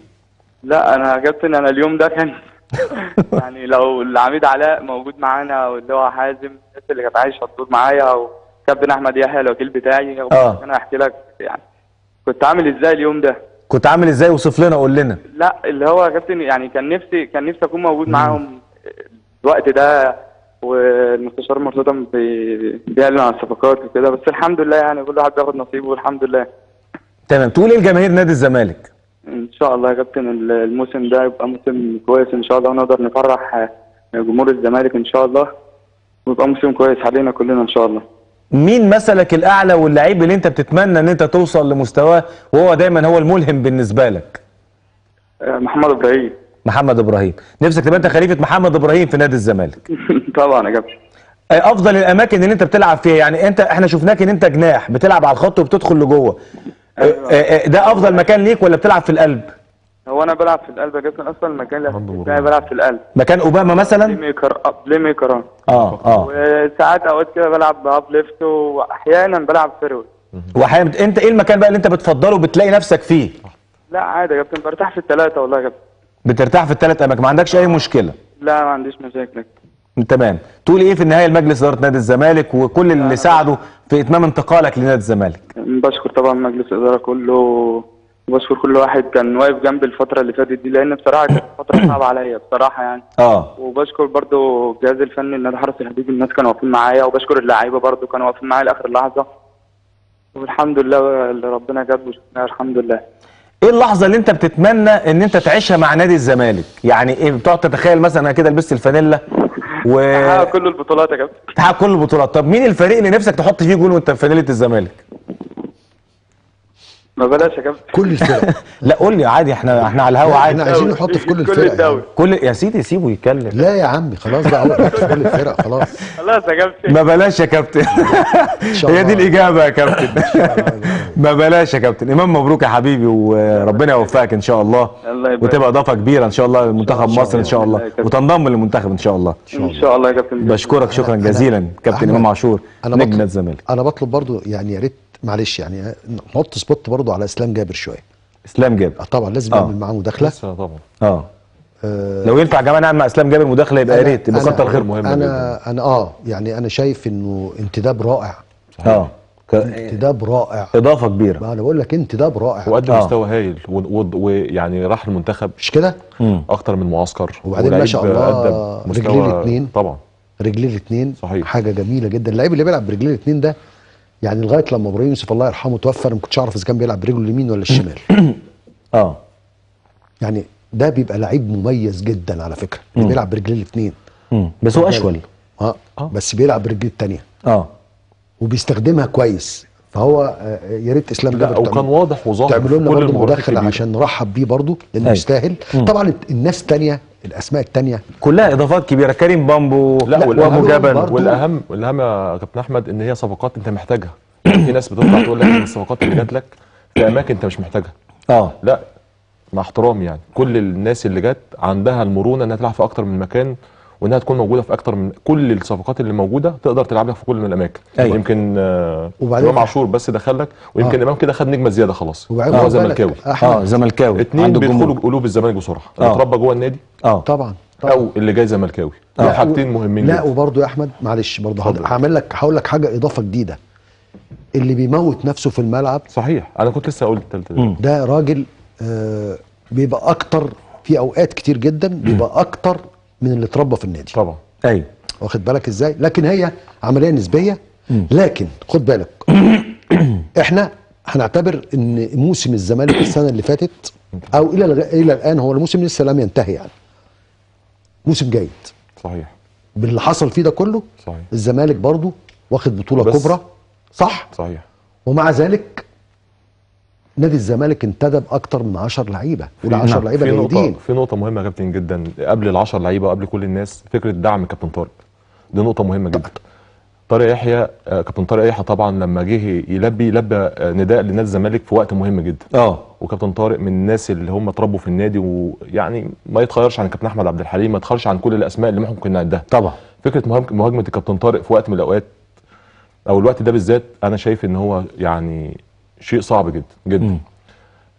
لا انا يا كابتن انا اليوم ده كان يعني لو العميد علاء موجود معانا واللي هو حازم الناس اللي كانت عايشه تدور معايا وكابتن احمد يحيى الوكيل بتاعي انا هحكي لك يعني كنت عامل ازاي اليوم ده. كنت عامل ازاي؟ وصف لنا قول لنا. لا اللي هو يا كابتن يعني كان نفسي اكون موجود معاهم الوقت ده، والمستشار مرتضى بيعلن عن الصفقات وكده، بس الحمد لله يعني كل واحد بياخد نصيبه والحمد لله. تمام. تقول ايه لجماهير نادي الزمالك؟ ان شاء الله يا كابتن الموسم ده يبقى موسم كويس ان شاء الله ونقدر نفرح جمهور الزمالك ان شاء الله، ويبقى موسم كويس علينا كلنا ان شاء الله. مين مثلك الاعلى واللعيب اللي انت بتتمنى ان انت توصل لمستواه وهو دايما هو الملهم بالنسبه لك؟ محمد ابراهيم. محمد ابراهيم. نفسك تبقى انت خليفه محمد ابراهيم في نادي الزمالك؟ طبعا يا كابتن. افضل الاماكن اللي انت بتلعب فيها، يعني احنا شفناك ان انت جناح بتلعب على الخط وبتدخل لجوه. ده افضل مكان ليك ولا بتلعب في القلب؟ هو انا بلعب في القلب يا كابتن، اصلا المكان اللي بلعب في القلب. مكان اوباما مثلا؟ بلاي ميكر وساعات اوقات كده بلعب باب ليفت واحيانا بلعب فيرود. واحيانا انت ايه المكان بقى اللي انت بتفضله وبتلاقي نفسك فيه؟ لا عادي يا كابتن برتاح في الثلاثه والله يا كابتن. بترتاح في الثلاث اماكن، ما عندكش اي مشكله؟ لا ما عنديش مشاكل. تمام. تقول ايه في النهايه لمجلس اداره نادي الزمالك وكل اللي ساعدوا في اتمام انتقالك لنادي الزمالك؟ بشكر طبعا مجلس الاداره كله، وبشكر كل واحد كان واقف جنبي الفتره اللي فاتت دي، لان بصراحه كانت فتره صعبه عليا بصراحه يعني. وبشكر برضو الجهاز الفني النادي حرس الحديد، الناس كانوا واقفين معايا، وبشكر اللعيبه برضو كانوا واقفين معايا لاخر لحظه، والحمد لله اللي ربنا جابه الحمد لله. ايه اللحظه اللي انت بتتمنى ان انت تعيشها مع نادي الزمالك؟ يعني ايه بتقعد تتخيل مثلا انا كده لبست الفانيلا تحقق كل البطولات يا كابتن؟ تحقق كل البطولات. طب مين الفريق اللي نفسك تحط فيه جول وانت في فانيله الزمالك؟ ما بلاش يا كابتن. كل الفرق. لا قول لي عادي، احنا على الهوا عادي. احنا عايزين نحط في كل الفرق يعني. كل يا سيدي سيبه يتكلم. لا يا عمي خلاص بقى، هو في كل الفرق خلاص. خلاص يا كابتن. ما بلاش يا كابتن. هي دي الاجابه يا كابتن. ما بلاش يا كابتن. امام مبروك يا حبيبي، وربنا يوفقك ان شاء الله، وتبقى اضافه كبيره ان شاء الله لمنتخب مصر ان شاء الله، وتنضم للمنتخب ان شاء الله. ان شاء الله يا كابتن. بشكرك شكرا جزيلا كابتن امام عاشور نجم نادي الزمالك. انا بطلب برضو يعني يا ريت معلش يعني نحط سبوت برضو على اسلام جابر شويه. اسلام جابر طبعا لازم نعمل معاه مداخله. طبعا. لو ينفع يا جماعه نعمل مع اسلام جابر مداخله يبقى يا ريت، يبقى كتر خير. مهم انا يعني انا شايف انه انتداب رائع. انتداب رائع، اضافه كبيره. ما انا بقول لك انتداب رائع، وقدم مستوى هايل، ويعني راح المنتخب مش كده؟ اكتر من معسكر، وبعدين ما شاء الله رجليه الاثنين. طبعا رجليه الاثنين صحيح، حاجه جميله جدا. اللعيب اللي بيلعب برجليه الاثنين ده يعني لغايه لما ابراهيم يوسف الله يرحمه توفى انا ما كنتش اعرف اذا كان بيلعب برجله اليمين ولا الشمال. يعني ده بيبقى لعيب مميز جدا على فكره، اللي بيلعب برجليه الاثنين. بس هو اشول. بس بيلعب برجليه الثانيه. وبيستخدمها كويس. فهو يا ريت اسلام جابر وكان واضح وظاهر تعملوا لنا برضه مداخله عشان نرحب بيه برضه لانه يستاهل. طبعا الناس الثانيه الاسماء الثانيه كلها اضافات كبيره، كريم بامبو وابو جبل. والاهم يا كابتن احمد ان هي صفقات انت محتاجها. في ناس بتطلع تقول لك ان الصفقات اللي جات لك في اماكن انت مش محتاجها. لا مع احترامي يعني كل الناس اللي جت عندها المرونه انها تلعب في اكتر من مكان، وانها تكون موجوده في اكتر من كل الصفقات اللي موجوده تقدر تلعب لك في كل من الاماكن. يمكن امام عاشور بس دخل لك، ويمكن امام كده خد نجمه زياده خلاص. هو زملكاوي. زملكاوي. اتنين بيدخلوا قلوب الزمالك بسرعه، اللي اتربى جوه النادي طبعا او اللي جاي زملكاوي. حاجتين مهمين جدا. لا وبرضه يا احمد معلش برضه هقول لك حاجه اضافه جديده. اللي بيموت نفسه في الملعب صحيح، انا كنت لسه اقول الثالثه ده راجل بيبقى اكتر في اوقات كتير جدا، بيبقى اكتر من اللي اتربى في النادي. طبعا ايوه واخد بالك ازاي؟ لكن هي عمليه نسبيه. لكن خد بالك احنا هنعتبر ان موسم الزمالك السنه اللي فاتت او الى الان هو الموسم لسه لم ينتهي يعني. موسم جيد صحيح باللي حصل فيه ده كله. صحيح. الزمالك برضو واخد بطوله كبرى صح؟ صحيح. ومع ذلك نادي الزمالك انتدب اكتر من 10 لعيبه، وال10 لعيبه جيدين. في نقطه مهمه يا كابتن جدا قبل ال10 لعيبه وقبل كل الناس، فكره دعم كابتن طارق. دي نقطه مهمه جدا. طارق يحيى، كابتن طارق يحيى طبعا لما جه يلبي نداء لنادي الزمالك في وقت مهم جدا. وكابتن طارق من الناس اللي هم اتربوا في النادي، ويعني ما يتخيرش عن كابتن احمد عبد الحليم، ما يتخيرش عن كل الاسماء اللي ممكن نعدها. طبعا فكره مهاجمه الكابتن طارق في وقت من الاوقات او الوقت ده بالذات، انا شايف ان هو يعني شيء صعب جدا جدا.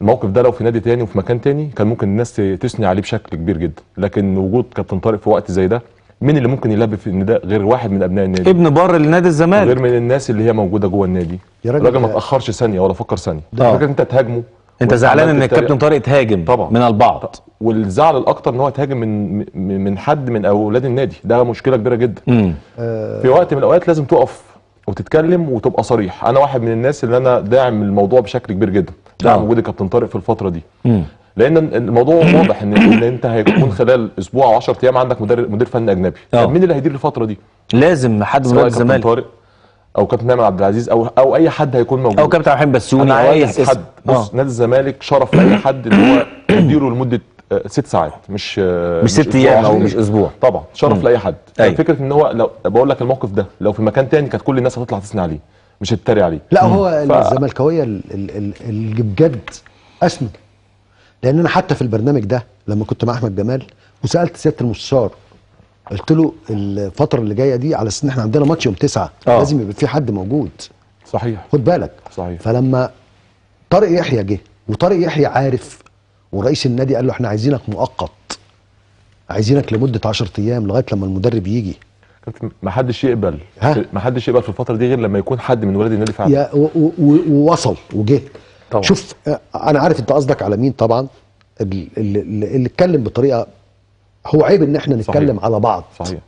الموقف ده لو في نادي تاني وفي مكان تاني كان ممكن الناس تثني عليه بشكل كبير جدا، لكن وجود كابتن طارق في وقت زي ده، مين اللي ممكن يلبي في النداء غير واحد من ابناء النادي، ابن بر لنادي الزمالك، غير من الناس اللي هي موجوده جوه النادي. الراجل ما تاخرش ثانيه ولا فكر ثانيه. فكره انت تهاجمه، انت زعلان ان الكابتن طارق اتهاجم طبعا من البعض، والزعل الاكتر ان هو اتهاجم من حد من اولاد النادي. ده مشكله كبيره جدا. في وقت من الاوقات لازم تقف وتتكلم وتبقى صريح. انا واحد من الناس اللي انا داعم الموضوع بشكل كبير جدا، داعم وجود الكابتن طارق في الفتره دي. لان الموضوع واضح ان انت هيكون خلال اسبوع او 10 ايام عندك مدير فني اجنبي. طب مين اللي هيدير الفتره دي؟ لازم حد من الزمالك، طارق او كابتن ايمن عبد العزيز او اي حد هيكون موجود، او كابتن محمد بسوني او اي حد. بص نادي الزمالك شرف لاي حد ان هو يديره لمده 6 ساعات، مش 6 ايام او مش اسبوع. طبعا شرف لاي حد. فكره ان هو لو بقول لك الموقف ده لو في مكان تاني كانت كل الناس هتطلع تثني عليه، مش هتتريق عليه. لا هو الزملكاويه اللي بجد اسمى. لان انا حتى في البرنامج ده لما كنت مع احمد جمال وسالت سياده المستشار، قلت له الفتره اللي جايه دي على اساس ان احنا عندنا ماتش يوم 9 لازم يبقى في حد موجود. صحيح، خد بالك. صحيح. فلما طارق يحيى جه، وطارق يحيى عارف، ورئيس النادي قال له احنا عايزينك مؤقت عايزينك لمده 10 ايام لغايه لما المدرب يجي. ما حدش يقبل في الفتره دي غير لما يكون حد من ولاد النادي فعلا. ووصل وجه. شوف انا عارف انت قصدك على مين طبعا. اللي اتكلم بطريقه، هو عيب ان احنا نتكلم صحيح. على بعض. صحيح.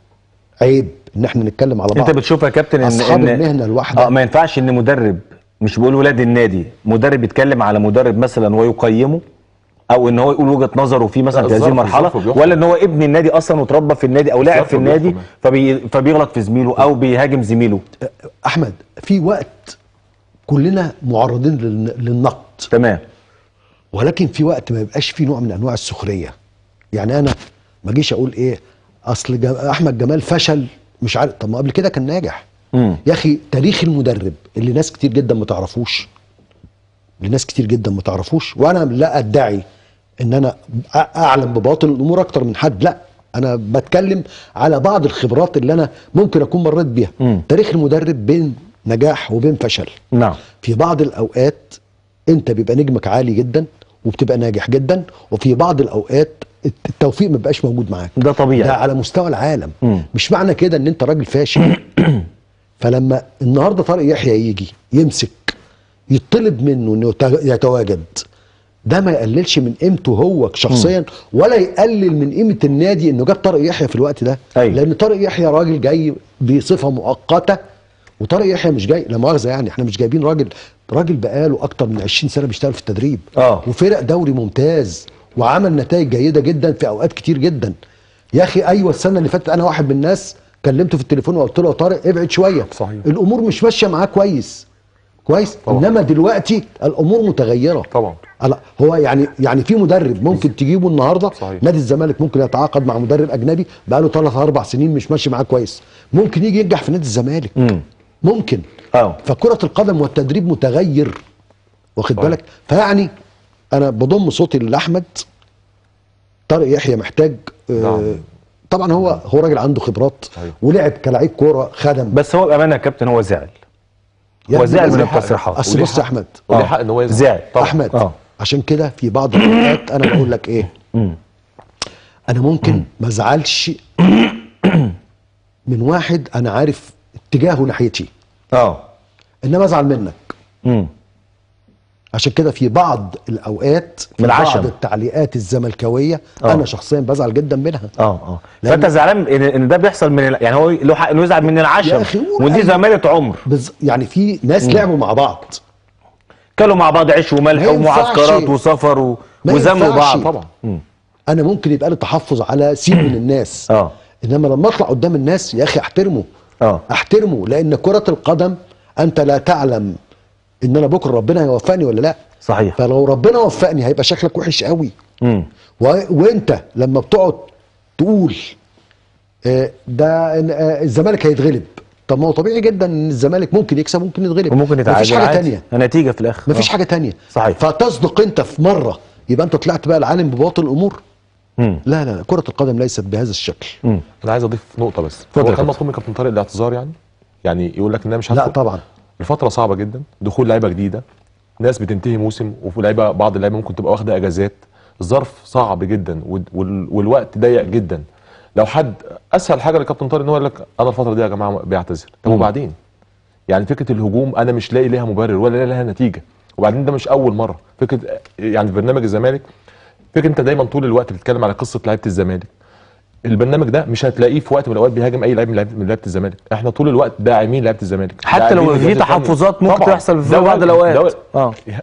عيب ان احنا نتكلم على بعض. انت بتشوف يا كابتن ان اصحاب المهنه الواحده ما ينفعش ان مدرب، مش بقول ولاد النادي، مدرب يتكلم على مدرب مثلا ويقيمه، او ان هو يقول وجهه نظره فيه مثلا في هذه المرحله، ولا ان هو ابن النادي اصلا وتربى في النادي او لاعب في النادي فبيغلط في زميله او بيهاجم زميله. احمد، في وقت كلنا معرضين للنقد، تمام، ولكن في وقت ما يبقاش فيه نوع من انواع السخريه. يعني انا ما اجيش اقول ايه اصل احمد جمال فشل مش عارف، طب ما قبل كده كان ناجح. يا اخي تاريخ المدرب اللي ناس كتير جدا ما تعرفوش، وانا لا ادعي ان انا اعلم بباطن الامور اكتر من حد، لا انا بتكلم على بعض الخبرات اللي انا ممكن اكون مريت بيها. تاريخ المدرب بين نجاح وبين فشل. نعم. في بعض الاوقات انت بيبقى نجمك عالي جدا وبتبقى ناجح جدا، وفي بعض الاوقات التوفيق ما بيبقاش موجود معاك. ده طبيعي، ده على مستوى العالم. مش معنى كده ان انت راجل فاشل. فلما النهارده طارق يحيى يجي يمسك يطلب منه انه يتواجد، ده ما يقللش من قيمته هو شخصيا، ولا يقلل من قيمه النادي انه جاب طارق يحيى في الوقت ده. لان طارق يحيى راجل جاي بصفه مؤقته، وطارق يحيى مش جاي لا مؤاخذه، يعني احنا مش جايبين راجل بقاله اكتر من 20 سنه بيشتغل في التدريب وفرق دوري ممتاز وعمل نتائج جيده جدا في اوقات كتير جدا. يا اخي ايوه، السنه اللي فاتت انا واحد من الناس كلمته في التليفون وقلت له يا طارق ابعد شويه. صحيح. الامور مش ماشيه معاه كويس طبعا. انما دلوقتي الامور متغيره طبعا. هو يعني في مدرب ممكن تجيبه النهارده. صحيح. نادي الزمالك ممكن يتعاقد مع مدرب اجنبي بقاله 3-4 سنين مش ماشي معاه كويس، ممكن يجي ينجح في نادي الزمالك. ممكن. فكرة القدم والتدريب متغير، واخد بالك. فيعني انا بضم صوتي لاحمد. طارق يحيى محتاج طبعا هو راجل عنده خبرات ولعب كلاعب كوره خدم، بس هو بامانه يا كابتن هو زعل من التصريحات. اصل بص يا احمد، وليه حق ان هو زعل احمد. عشان كده في بعض الاوقات انا بقول لك ايه، انا ممكن ما ازعلش من واحد انا عارف اتجاهه ناحيتي، انما ازعل منك. عشان كده في بعض الاوقات في بعض التعليقات الزملكاويه انا شخصيا بزعل جدا منها. فانت زعلان ان ده بيحصل من يعني هو له حق انه يزعل من العشم، ودي زماله عمر. يعني في ناس لعبوا مع بعض، كلوا مع بعض عيش وملح ومعسكرات وسفر وزموا بعض. طبعا انا ممكن يبقى لي تحفظ على سين من الناس، انما لما اطلع قدام الناس يا اخي احترمه، لان كرة القدم انت لا تعلم ان انا بكره ربنا هيوفقني ولا لا. صحيح. فلو ربنا وفقني هيبقى شكلك وحش قوي. وانت لما بتقعد تقول ده الزمالك هيتغلب، طب ما هو طبيعي جدا ان الزمالك ممكن يكسب ممكن يتغلب وممكن يتعادل، مفيش حاجه ثانيه، النتيجه في الاخر مفيش حاجه ثانيه. صحيح. فتصدق انت في مره يبقى انت طلعت بقى العالم بباطن الامور. لا كرة القدم ليست بهذا الشكل. انا عايز اضيف نقطة بس. هو كان مطلوب من كابتن طارق الاعتذار، يعني يقول لك انها مش لا طبعا. الفترة صعبة جدا، دخول لعيبة جديدة، ناس بتنتهي موسم، وفي لعيبة بعض اللعيبة ممكن تبقى واخدة اجازات، الظرف صعب جدا والوقت ضيق جدا. لو حد اسهل حاجة لكابتن طارق ان هو يقول لك انا الفترة دي يا جماعة بيعتذر، طب وبعدين؟ يعني فكرة الهجوم انا مش لاقي لها مبرر ولا لها نتيجة، وبعدين ده مش اول مرة. فكرة يعني في برنامج الزمالك فكرة انت دايما طول الوقت بتتكلم على قصه لعيبه الزمالك، البرنامج ده مش هتلاقيه في وقت من الاوقات بيهاجم اي لعيب من لعيبه الزمالك، احنا طول الوقت داعمين لعيبه الزمالك، حتى لو في تحفظات ممكن تحصل في بعض الاوقات.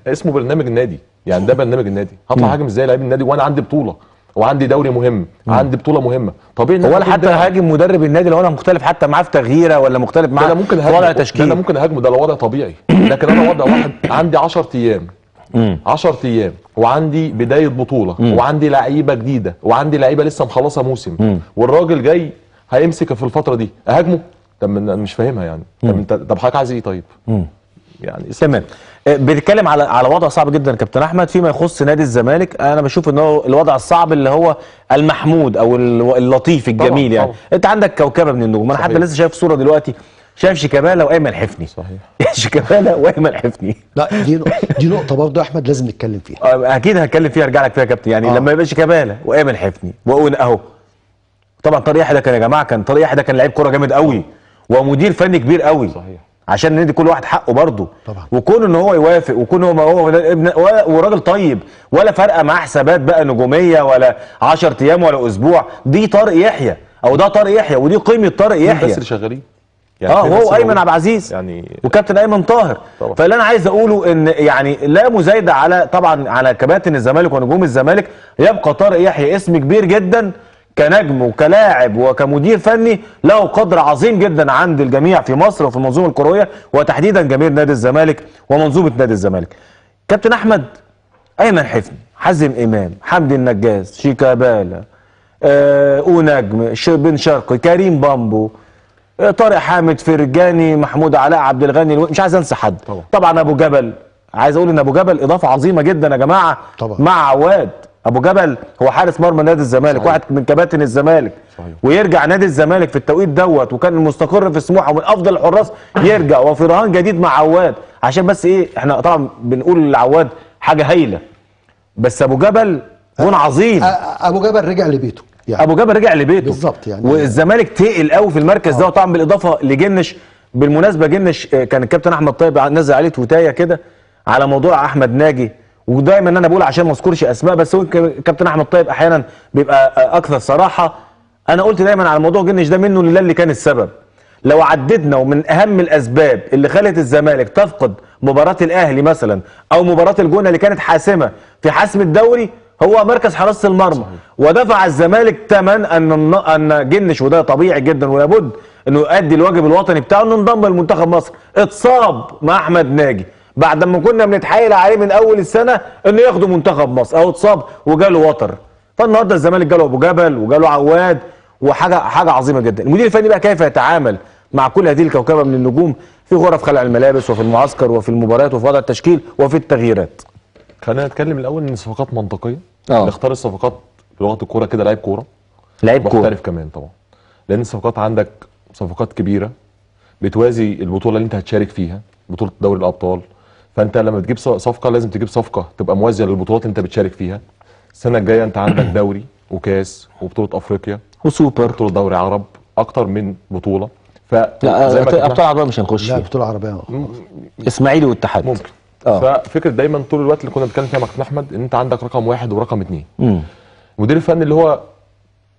اسمه برنامج النادي، يعني ده برنامج النادي، هطلع هاجم ازاي لعيب النادي وانا عندي بطوله وعندي دوري مهم، عندي بطوله مهمه، طبيعي ولا حتى هاجم مدرب النادي لو انا مختلف حتى معاه في تغييره ولا مختلف معاه في وضع تشكيل، انا ممكن اهاجمه، ده لو وضع طبيعي. لكن انا وضع واحد عندي 10 ايام 10 ايام وعندي بدايه بطوله وعندي لعيبه جديده وعندي لعيبه لسه مخلصه موسم والراجل جاي هيمسك في الفتره دي اهاجمه؟ طب انا مش فاهمها يعني. طب حضرتك عايز ايه طيب؟ يعني تمام. بنتكلم على وضع صعب جدا كابتن احمد فيما يخص نادي الزمالك. انا بشوف ان هو الوضع الصعب اللي هو المحمود او اللطيف الجميل. طبعا. انت عندك كوكبه من النجوم، انا حتى لسه شايف صوره دلوقتي، شايف شيكابالا وايمن حفني. صحيح. شيكابالا وايمن حفني. لا دي نقطه برضه يا احمد لازم نتكلم فيها. اكيد هتكلم فيها، ارجع لك فيها يا كابتن. يعني لما يبقى شيكابالا وايمن حفني واقول اهو طبعا طارق يحيى ده كان يا جماعه، كان طارق يحيى ده كان لعيب كوره جامد قوي ومدير فني كبير قوي. صحيح. عشان ندي كل واحد حقه برضه طبعا. وكون ان هو يوافق وكون هو ابن وراجل طيب ولا فارقه معاه حسابات بقى نجوميه ولا 10 ايام ولا اسبوع. دي طارق يحيى او ده طارق يحيى ودي قيمه طارق يحيى. بس اللي شغالين يعني وهو ايمن عبد العزيز يعني وكابتن ايمن طاهر. طبعا. فاللي انا عايز اقوله ان يعني لا مزايده على طبعا على كباتن الزمالك ونجوم الزمالك، يبقى طارق يحيى اسم كبير جدا كنجم وكلاعب وكمدير فني له قدر عظيم جدا عند الجميع في مصر وفي المنظومه الكرويه وتحديدا جماهير نادي الزمالك ومنظومه نادي الزمالك. كابتن احمد، ايمن حفني، حازم امام، حمدي النجاز، شيكابالا، ونجم، بن شرقي، كريم بامبو، طارق حامد، فرجاني، محمود علاء، عبد الغني، مش عايز انسى حد. طبعا ابو جبل، عايز اقول ان ابو جبل اضافه عظيمه جدا يا جماعه طبعا. مع عواد. ابو جبل هو حارس مرمى نادي الزمالك. صحيح. واحد من كباتن الزمالك. صحيح. ويرجع نادي الزمالك في التوقيت دوت وكان مستقر في سموحه ومن افضل الحراس يرجع وفي رهان جديد مع عواد. عشان بس ايه، احنا طبعا بنقول لعواد حاجه هايله بس ابو جبل جون عظيم. ابو جبل رجع لبيته يعني. ابو جبل رجع لبيته بالظبط يعني. والزمالك تقل قوي في المركز ده طبعا بالاضافه لجنش. بالمناسبه جنش كان الكابتن احمد طيب نزل عليه تويتايه كده على موضوع احمد ناجي، ودايما انا بقول عشان ما اذكرش اسماء بس هو كابتن احمد طيب احيانا بيبقى اكثر صراحه. انا قلت دايما على موضوع جنش ده منه لله اللي كان السبب. لو عددنا ومن اهم الاسباب اللي خلت الزمالك تفقد مباراه الاهلي مثلا او مباراه الجونه اللي كانت حاسمه في حسم الدوري هو مركز حراسه المرمى. ودفع الزمالك ثمن ان جنش، وده طبيعي جدا ولابد انه يؤدي الواجب الوطني بتاعه انه انضم لمنتخب مصر. اتصاب مع احمد ناجي بعد ما كنا بنتحايل عليه من اول السنه انه ياخده منتخب مصر، او اتصاب وجاله وتر. فالنهارده الزمالك جاله ابو جبل وجاله عواد حاجه عظيمه جدا. المدير الفني بقى كيف يتعامل مع كل هذه الكوكبه من النجوم في غرف خلع الملابس وفي المعسكر وفي المباريات وفي وضع التشكيل وفي التغييرات. خلينا نتكلم الاول ان الصفقات منطقيه. نختار الصفقات بلغه الكوره كده لعيب كوره محترف كمان طبعا، لان الصفقات عندك صفقات كبيره بتوازي البطوله اللي انت هتشارك فيها، بطوله دوري الابطال. فانت لما تجيب صفقه لازم تجيب صفقه تبقى موازيه للبطولات اللي انت بتشارك فيها. السنه الجايه انت عندك دوري وكاس وبطوله افريقيا وسوبر بطوله دوري عرب، اكتر من بطوله. لا ابطال عربيه مش هنخش فيها. لا بطوله عربيه اسماعيلي والاتحاد ممكن. ففكره دايما طول الوقت اللي كنا بنتكلم فيها مع كابتن احمد ان انت عندك رقم 1 ورقم 2. المدير الفني اللي هو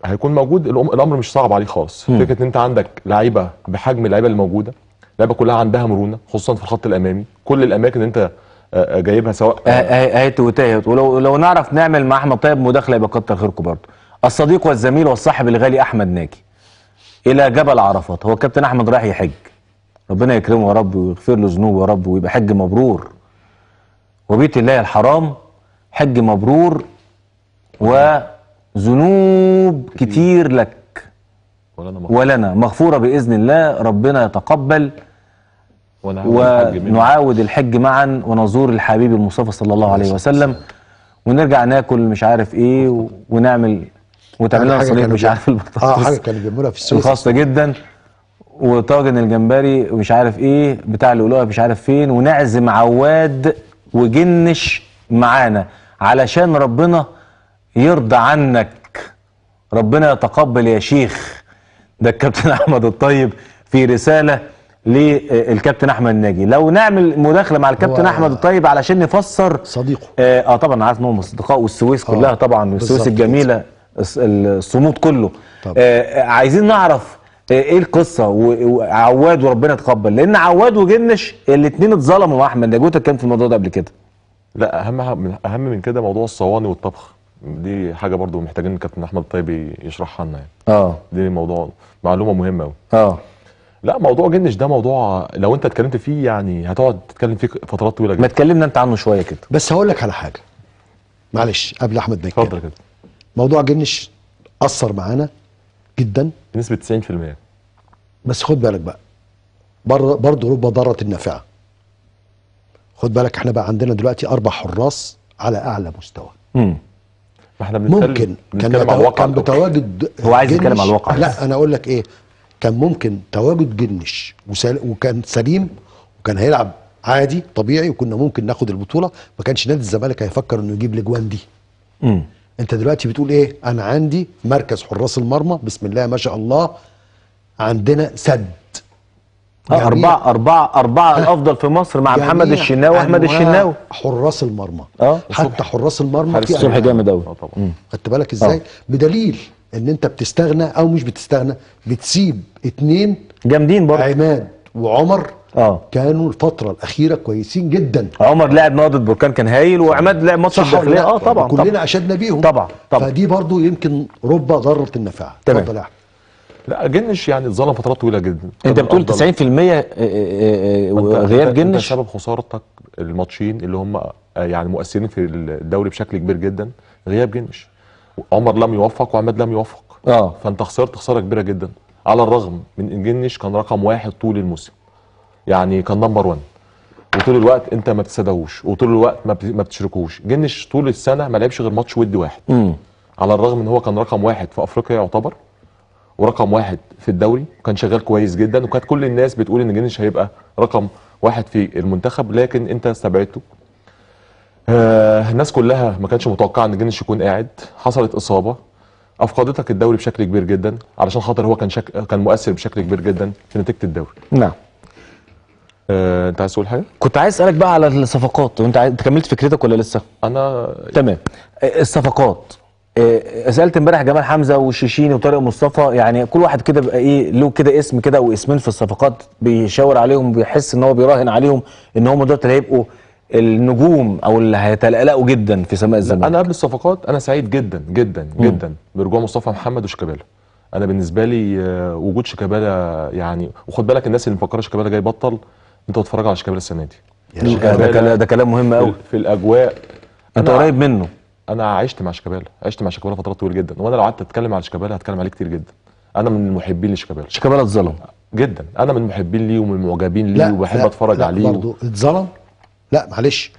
هيكون موجود الامر مش صعب عليه خالص. فكره ان انت عندك لعيبه بحجم اللعيبه اللي موجوده، اللعيبه كلها عندها مرونه خصوصا في الخط الامامي. كل الاماكن اللي انت جايبها سواء هات وتاهت. ولو نعرف نعمل مع احمد طيب مداخله يبقى كتر خيركم برضه. الصديق والزميل والصاحب الغالي احمد ناجي الى جبل عرفات. هو الكابتن احمد رايح يحج، ربنا يكرمه يا رب ويغفر له ذنوبه يا رب ويبقى حج مبرور. وبيت الله الحرام حج مبرور وذنوب كتير لك ولنا مغفوره باذن الله. ربنا يتقبل ونعاود الحج معا ونزور الحبيب المصطفى صلى الله عليه وسلم ونرجع ناكل مش عارف ايه ونعمل وتعمل لنا صينيه مش عارف البطاطس حاجه كانوا بيعملوها في السويس خاصه جدا وطاجن الجمبري ومش عارف ايه بتاع اللؤلؤه مش عارف فين، ونعزم عواد وجنش معانا علشان ربنا يرضى عنك. ربنا يتقبل يا شيخ. ده الكابتن احمد الطيب في رساله للكابتن احمد ناجي. لو نعمل مداخله مع الكابتن احمد الطيب علشان نفسر صديقه طبعا عارف ان هم اصدقاء والسويس كلها طبعا والسويس الجميله الصمود كله. عايزين نعرف ايه القصه وعواد وربنا يتقبل، لان عواد وجنش الاثنين اتظلموا مع احمد ناجي. كان في الموضوع ده قبل كده. لا اهم من كده موضوع الصواني والطبخ. دي حاجه برضو محتاجين الكابتن احمد الطيب يشرحها لنا يعني. دي موضوع معلومه مهمه قوي. لا موضوع جنش ده موضوع لو انت اتكلمت فيه يعني هتقعد تتكلم فيه فترات طويله جدا. ما تكلمنا انت عنه شويه كده. بس هقول لك على حاجه معلش قبل احمد ما يتكلم. اتفضل كده. موضوع جنش اثر معانا جدا بنسبه 90%. بس خد بالك بقى برضه رب ضاره النافعه. خد بالك احنا بقى عندنا دلوقتي 4 حراس على اعلى مستوى. احنا ممكن كان بتواجد هو عايز يتكلم على الواقع. لا انا اقول لك ايه، كان ممكن تواجد جنش وكان سليم وكان هيلعب عادي طبيعي وكنا ممكن ناخد البطوله. ما كانش نادي الزمالك هيفكر انه يجيب الاجوان دي. انت دلوقتي بتقول ايه؟ انا عندي مركز حراس المرمى بسم الله ما شاء الله، عندنا سد أربعة الأفضل في مصر مع محمد الشناوي وأحمد الشناوي حراس المرمى. حتى حراس المرمى في صبحي جامد أوي. طبعا. خدت بالك ازاي؟ بدليل ان انت بتستغنى او مش بتستغنى، بتسيب 2 جامدين برضه، عماد وعمر. كانوا الفترة الأخيرة كويسين جدا. عمر لعب نهضة بركان كان هايل، وعماد لعب ماتش الداخلية. طبعا كلنا أشدنا بيهم طبعا. فدي برضو يمكن رب ضارة النفع. اتفضل يا أحمد. لا جنش يعني اتظلم فترات طويله جدا. انت بتقول 90% غياب جنش. انت سبب خسارتك الماتشين اللي هم يعني مؤثرين في الدوري بشكل كبير جدا غياب جنش. عمر لم يوفق وعماد لم يوفق. فانت خسرت خساره كبيره جدا، على الرغم من ان جنش كان رقم 1 طول الموسم، يعني كان نمبر 1 وطول الوقت انت ما بتسدهوش وطول الوقت ما بتشركوش. جنش طول السنه ما لعبش غير ماتش ودي واحد. على الرغم ان هو كان رقم 1 في افريقيا يعتبر، ورقم 1 في الدوري، وكان شغال كويس جدا، وكانت كل الناس بتقول ان جنش هيبقى رقم 1 في المنتخب، لكن انت استبعدته. الناس كلها ما كانتش متوقعه ان جنش يكون قاعد. حصلت اصابه افقدتك الدوري بشكل كبير جدا، علشان خاطر هو كان مؤثر بشكل كبير جدا في نتيجه الدوري. نعم. انت عايز تقول حاجه؟ كنت عايز اسالك بقى على الصفقات، وانت كملت فكرتك ولا لسه؟ انا تمام. الصفقات سالت امبارح جمال حمزه والشيشيني وطارق مصطفى، يعني كل واحد كده بقى ايه له كده اسم كده او اسمين في الصفقات بيشاور عليهم، بيحس ان هو بيراهن عليهم ان هم دول اللي هيبقوا النجوم او اللي هيتلقلقوا جدا في سماء الزمالك. انا قبل الصفقات انا سعيد جدا جدا جدا برجوع مصطفى محمد وشيكابالا. انا بالنسبه لي وجود شيكابالا يعني، وخد بالك الناس اللي مفكره شيكابالا جاي يبطل، انت بتتفرج على شيكابالا السنه دي. ده كلام مهم قوي في الاجواء. انت قريب منه. انا عشت مع شيكابالا فترات طويله جدا، وانا لو قعدت اتكلم على شيكابالا هتكلم عليه كتير جدا. انا من المحبين لشيكابالا. شيكابالا اتظلم جدا، انا من المحبين ليه ومن المعجبين ليه وبحب اتفرج عليه. برضه اتظلم. لا معلش،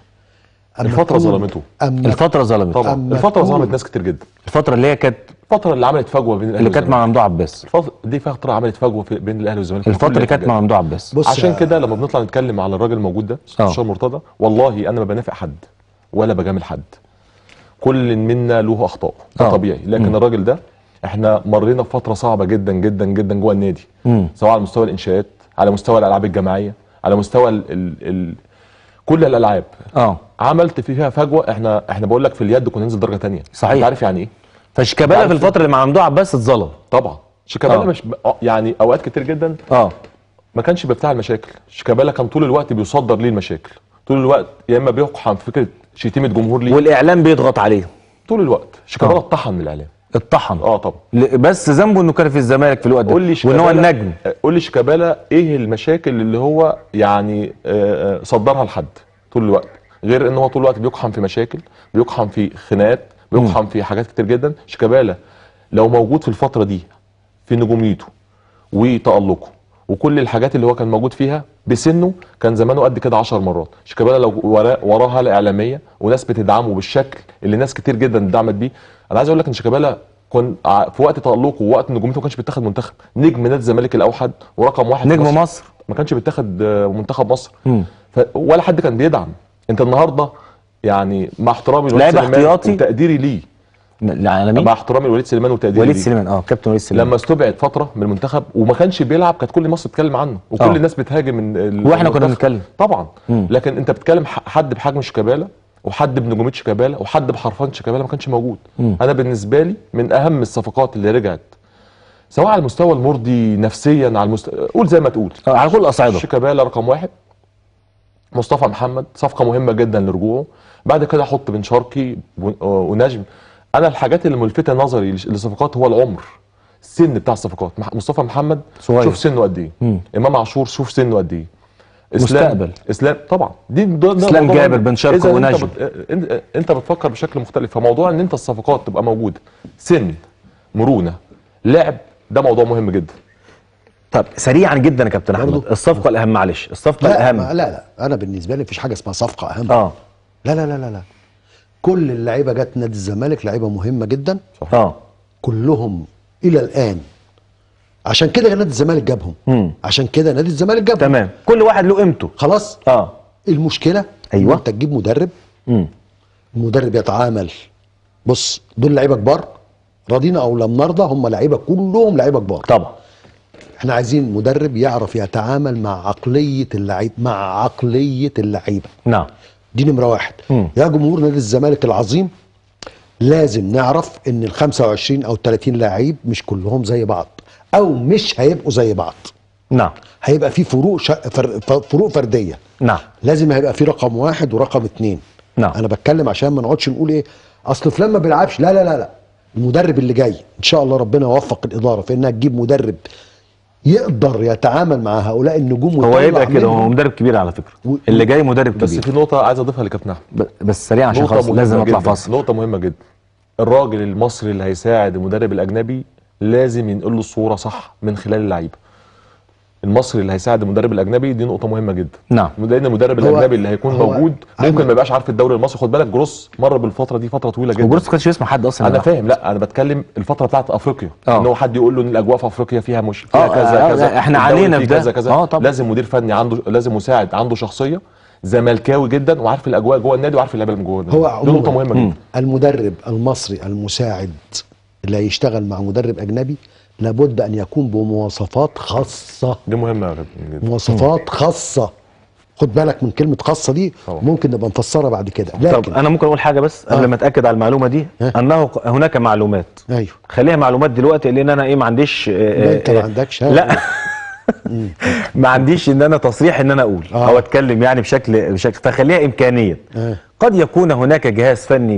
الفتره ظلمته. الفتره ظلمته طبعا. الفتره ظلمت ناس كتير جدا. الفتره اللي هي كانت الفتره اللي عملت فجوه بين الاهلي اللي كانت مع ممدوح عباس. دي فتره عملت فجوه بين الاهلي والزمالك. الفتره اللي كانت مع ممدوح عباس. عشان كده لما بنطلع نتكلم على الراجل الموجود ده مستشار مرتضى، والله انا ما بنافق حد ولا بجامل حد. كل منا له اخطاء، ده طبيعي، لكن الراجل ده احنا مرينا بفتره صعبه جدا جدا جدا جوه النادي، سواء على مستوى الانشاءات، على مستوى الالعاب الجماعيه، على مستوى كل الالعاب. عملت فيها فجوه. احنا بقول لك في اليد كنا ننزل درجه ثانيه. صحيح. انت عارف يعني ايه؟ فشيكابالا في الفتره اللي مع ممدوح عباس اتظلم. طبعا. شيكابالا مش يعني اوقات كتير جدا ما كانش بيفتح المشاكل. شيكابالا كان طول الوقت بيصدر ليه المشاكل، طول الوقت يا اما بيقحم فكره شتيمه جمهور ليه، والاعلام بيضغط عليه طول الوقت. شيكابالا اتطحن من الاعلام. اتطحن. طبعا. بس ذنبه انه كان في الزمالك في الوقت ده، وان هو النجم. قول لي شيكابالا ايه المشاكل اللي هو يعني صدرها لحد طول الوقت، غير ان هو طول الوقت بيقحم في مشاكل، بيقحم في خناقات، بيقحم في حاجات كتير جدا. شيكابالا لو موجود في الفتره دي في نجوميته وتألقه وكل الحاجات اللي هو كان موجود فيها بسنه، كان زمانه قد كده 10 مرات. شيكابالا لو وراها الاعلاميه وناس بتدعمه بالشكل اللي ناس كتير جدا دعمت بيه. انا عايز اقول لك ان شيكابالا كان في وقت تألقه ووقت نجوميته ما كانش بيتاخد منتخب، نجم نادي الزمالك الاوحد ورقم 1 نجم مصر، ما كانش بيتاخد منتخب مصر. ولا حد كان بيدعم. انت النهارده يعني مع احترامي لوليد سليمان وتقديري ليه، مع احترامي لوليد سليمان وتقديري وليد سليمان كابتن وليد سليمان، لما استبعد فتره من المنتخب وما كانش بيلعب كانت كل مصر بتتكلم عنه وكل الناس بتهاجم واحنا كنا بنتكلم طبعا. لكن انت بتتكلم حد بحجم شيكابالا وحد بنجوميه شيكابالا وحد بحرفنه شيكابالا ما كانش موجود. انا بالنسبه لي من اهم الصفقات اللي رجعت، سواء على المستوى المرضي نفسيا، على المستوى قول زي ما تقول على كل الاصعده. شيكابالا رقم 1، مصطفى محمد صفقه مهمه جدا لرجوعه. بعد كده احط بن شرقي ونجم. انا الحاجات اللي ملفته نظري للصفقات هو العمر، السن بتاع الصفقات. مصطفى محمد صغير. شوف سنه قد ايه. امام عاشور شوف سنه قد ايه. اسلام طبعا اسلام جابر بن شرقي ونجم. انت بتفكر بشكل مختلف. فموضوع ان انت الصفقات تبقى موجوده، سن، مرونه، لعب، ده موضوع مهم جدا. طب سريعا جدا يا كابتن احمد، الصفقه الاهم، معلش الصفقه الاهم. لا انا بالنسبه لي مفيش حاجه اسمها صفقه اهم. لا لا لا لا لا، كل اللعيبه جت نادي الزمالك لعيبه مهمه جدا. كلهم الى الان، عشان كده نادي الزمالك جابهم. عشان كده نادي الزمالك جابهم. تمام، كل واحد له قيمته. خلاص. المشكله انت تجيب مدرب، المدرب يتعامل بص دول لعيبه كبار، راضينا او لم نرضى، هم لعيبه كلهم لعيبه كبار طبعا. احنا عايزين مدرب يعرف يتعامل مع عقليه اللعيب، مع عقليه اللعيبه. نعم. دي نمره واحد. يا جمهور نادي الزمالك العظيم، لازم نعرف ان ال 25 او 30 لعيب مش كلهم زي بعض، او مش هيبقوا زي بعض. نعم. هيبقى في فروق فرديه. نعم. لازم هيبقى في رقم واحد ورقم اتنين. نعم. انا بتكلم عشان ما نقعدش نقول ايه اصل فلان ما بيلعبش. لا لا لا لا، المدرب اللي جاي ان شاء الله ربنا يوفق الاداره في انها تجيب مدرب يقدر يتعامل مع هؤلاء النجوم. هو يبقى كده، هو مدرب كبير على فكره، اللي جاي مدرب كبير. بس في نقطه عايز اضيفها لكابتن احمد، بس سريعا عشان خلاص لازم نطلع فاصل. نقطه مهمه جدا، الراجل المصري اللي هيساعد المدرب الاجنبي لازم ينقل له الصوره صح من خلال اللعيبه. المصري اللي هيساعد المدرب الاجنبي دي نقطه مهمه جدا. نعم. لان المدرب الاجنبي اللي هيكون موجود ممكن ما يبقاش عارف الدوري المصري. خد بالك جروس مر بالفتره دي فتره طويله جدا. وجروس ما كانش يسمع حد اصلا. انا فاهم، لا انا بتكلم الفتره بتاعت افريقيا، ان هو حد يقول له ان الاجواء في افريقيا فيها مش فيها كذا كذا، احنا علينا في ده كذا كذا. لازم مدير فني عنده، لازم مساعد عنده شخصيه زملكاوي جدا وعارف الاجواء جوه النادي وعارف اللعيبه اللي جوه النادي. دي نقطه مهمه جدا. المدرب المصري المساعد اللي هيشتغل مع مدرب اجنبي لابد ان يكون بمواصفات خاصه. دي مهمه جدا. مواصفات خاصه. خد بالك من كلمه خاصه دي، ممكن نبقى نفسرها بعد كده. لكن طب انا ممكن اقول حاجه بس قبل ما اتاكد على المعلومه دي، انه هناك معلومات. ايوه خليها معلومات دلوقتي، لان انا ما عنديش انت ما عندكش لا ما عنديش ان انا تصريح ان انا اقول او اتكلم يعني بشكل فخليها امكانيه. قد يكون هناك جهاز فني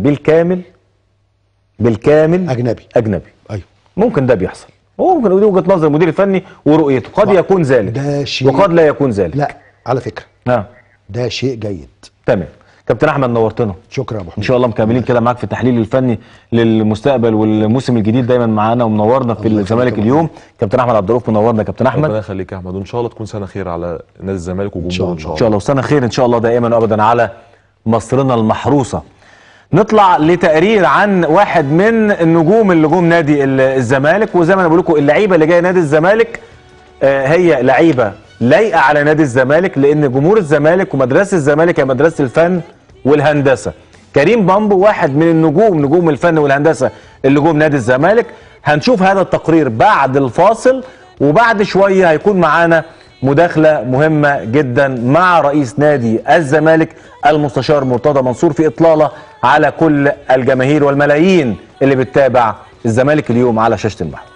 بالكامل اجنبي. ايوه ممكن ده بيحصل، وممكن دي وجهه نظر المدير الفني ورؤيته، قد يكون ذلك ده شيء، وقد لا يكون ذلك. لا على فكره ده شيء جيد. تمام. كابتن احمد نورتنا. شكرا يا ابو حميد. ان شاء الله مكملين كده معاك في التحليل الفني للمستقبل والموسم الجديد، دايما معانا ومنورنا في الزمالك اليوم. كابتن احمد عبد الرؤوف منورنا يا كابتن احمد. ربنا يخليك يا احمد، وان شاء الله تكون سنه خير على نادي الزمالك وجمهوره. ان شاء الله وسنه خير ان شاء الله دائما وابدا على مصرنا المحروسه. نطلع لتقرير عن واحد من النجوم اللي جم نادي الزمالك، وزي ما انا بقول لكم اللعيبه اللي جايه نادي الزمالك هي لعيبه لايقه على نادي الزمالك، لان جمهور الزمالك ومدرسه الزمالك هي مدرسه الفن والهندسه. كريم بامبو واحد من نجوم الفن والهندسه اللي جم نادي الزمالك. هنشوف هذا التقرير بعد الفاصل، وبعد شويه هيكون معانا مداخله مهمه جدا مع رئيس نادي الزمالك المستشار مرتضى منصور في اطلاله على كل الجماهير والملايين اللي بتتابع الزمالك اليوم على شاشه المحور.